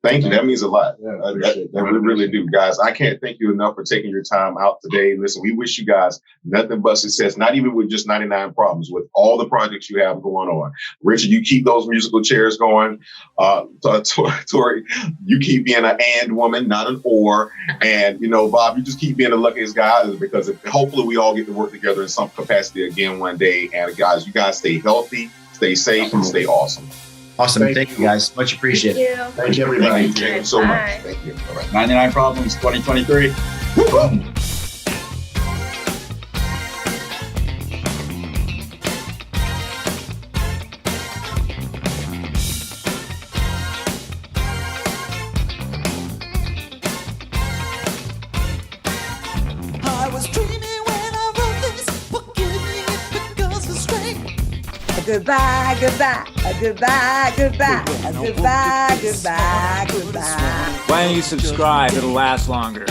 Thank you. That means a lot. Yeah, that really do, guys. I can't thank you enough for taking your time out today. Listen, we wish you guys nothing but success, not even with just 99 Problems, with all the projects you have going on. Richard, you keep those musical chairs going. Tori, you keep being an and woman, not an or. And, Bob, you just keep being the luckiest guy because hopefully we all get to work together in some capacity again one day. And guys, you guys stay healthy, stay safe, and stay awesome. Awesome. Thank you, guys. Much appreciated. Thank you, everybody. Thank you so much. Thank you. All right. 99 Problems 2023. Woo-hoo. Goodbye, goodbye, goodbye, goodbye, goodbye, goodbye, goodbye. Why don't you subscribe? It'll last longer.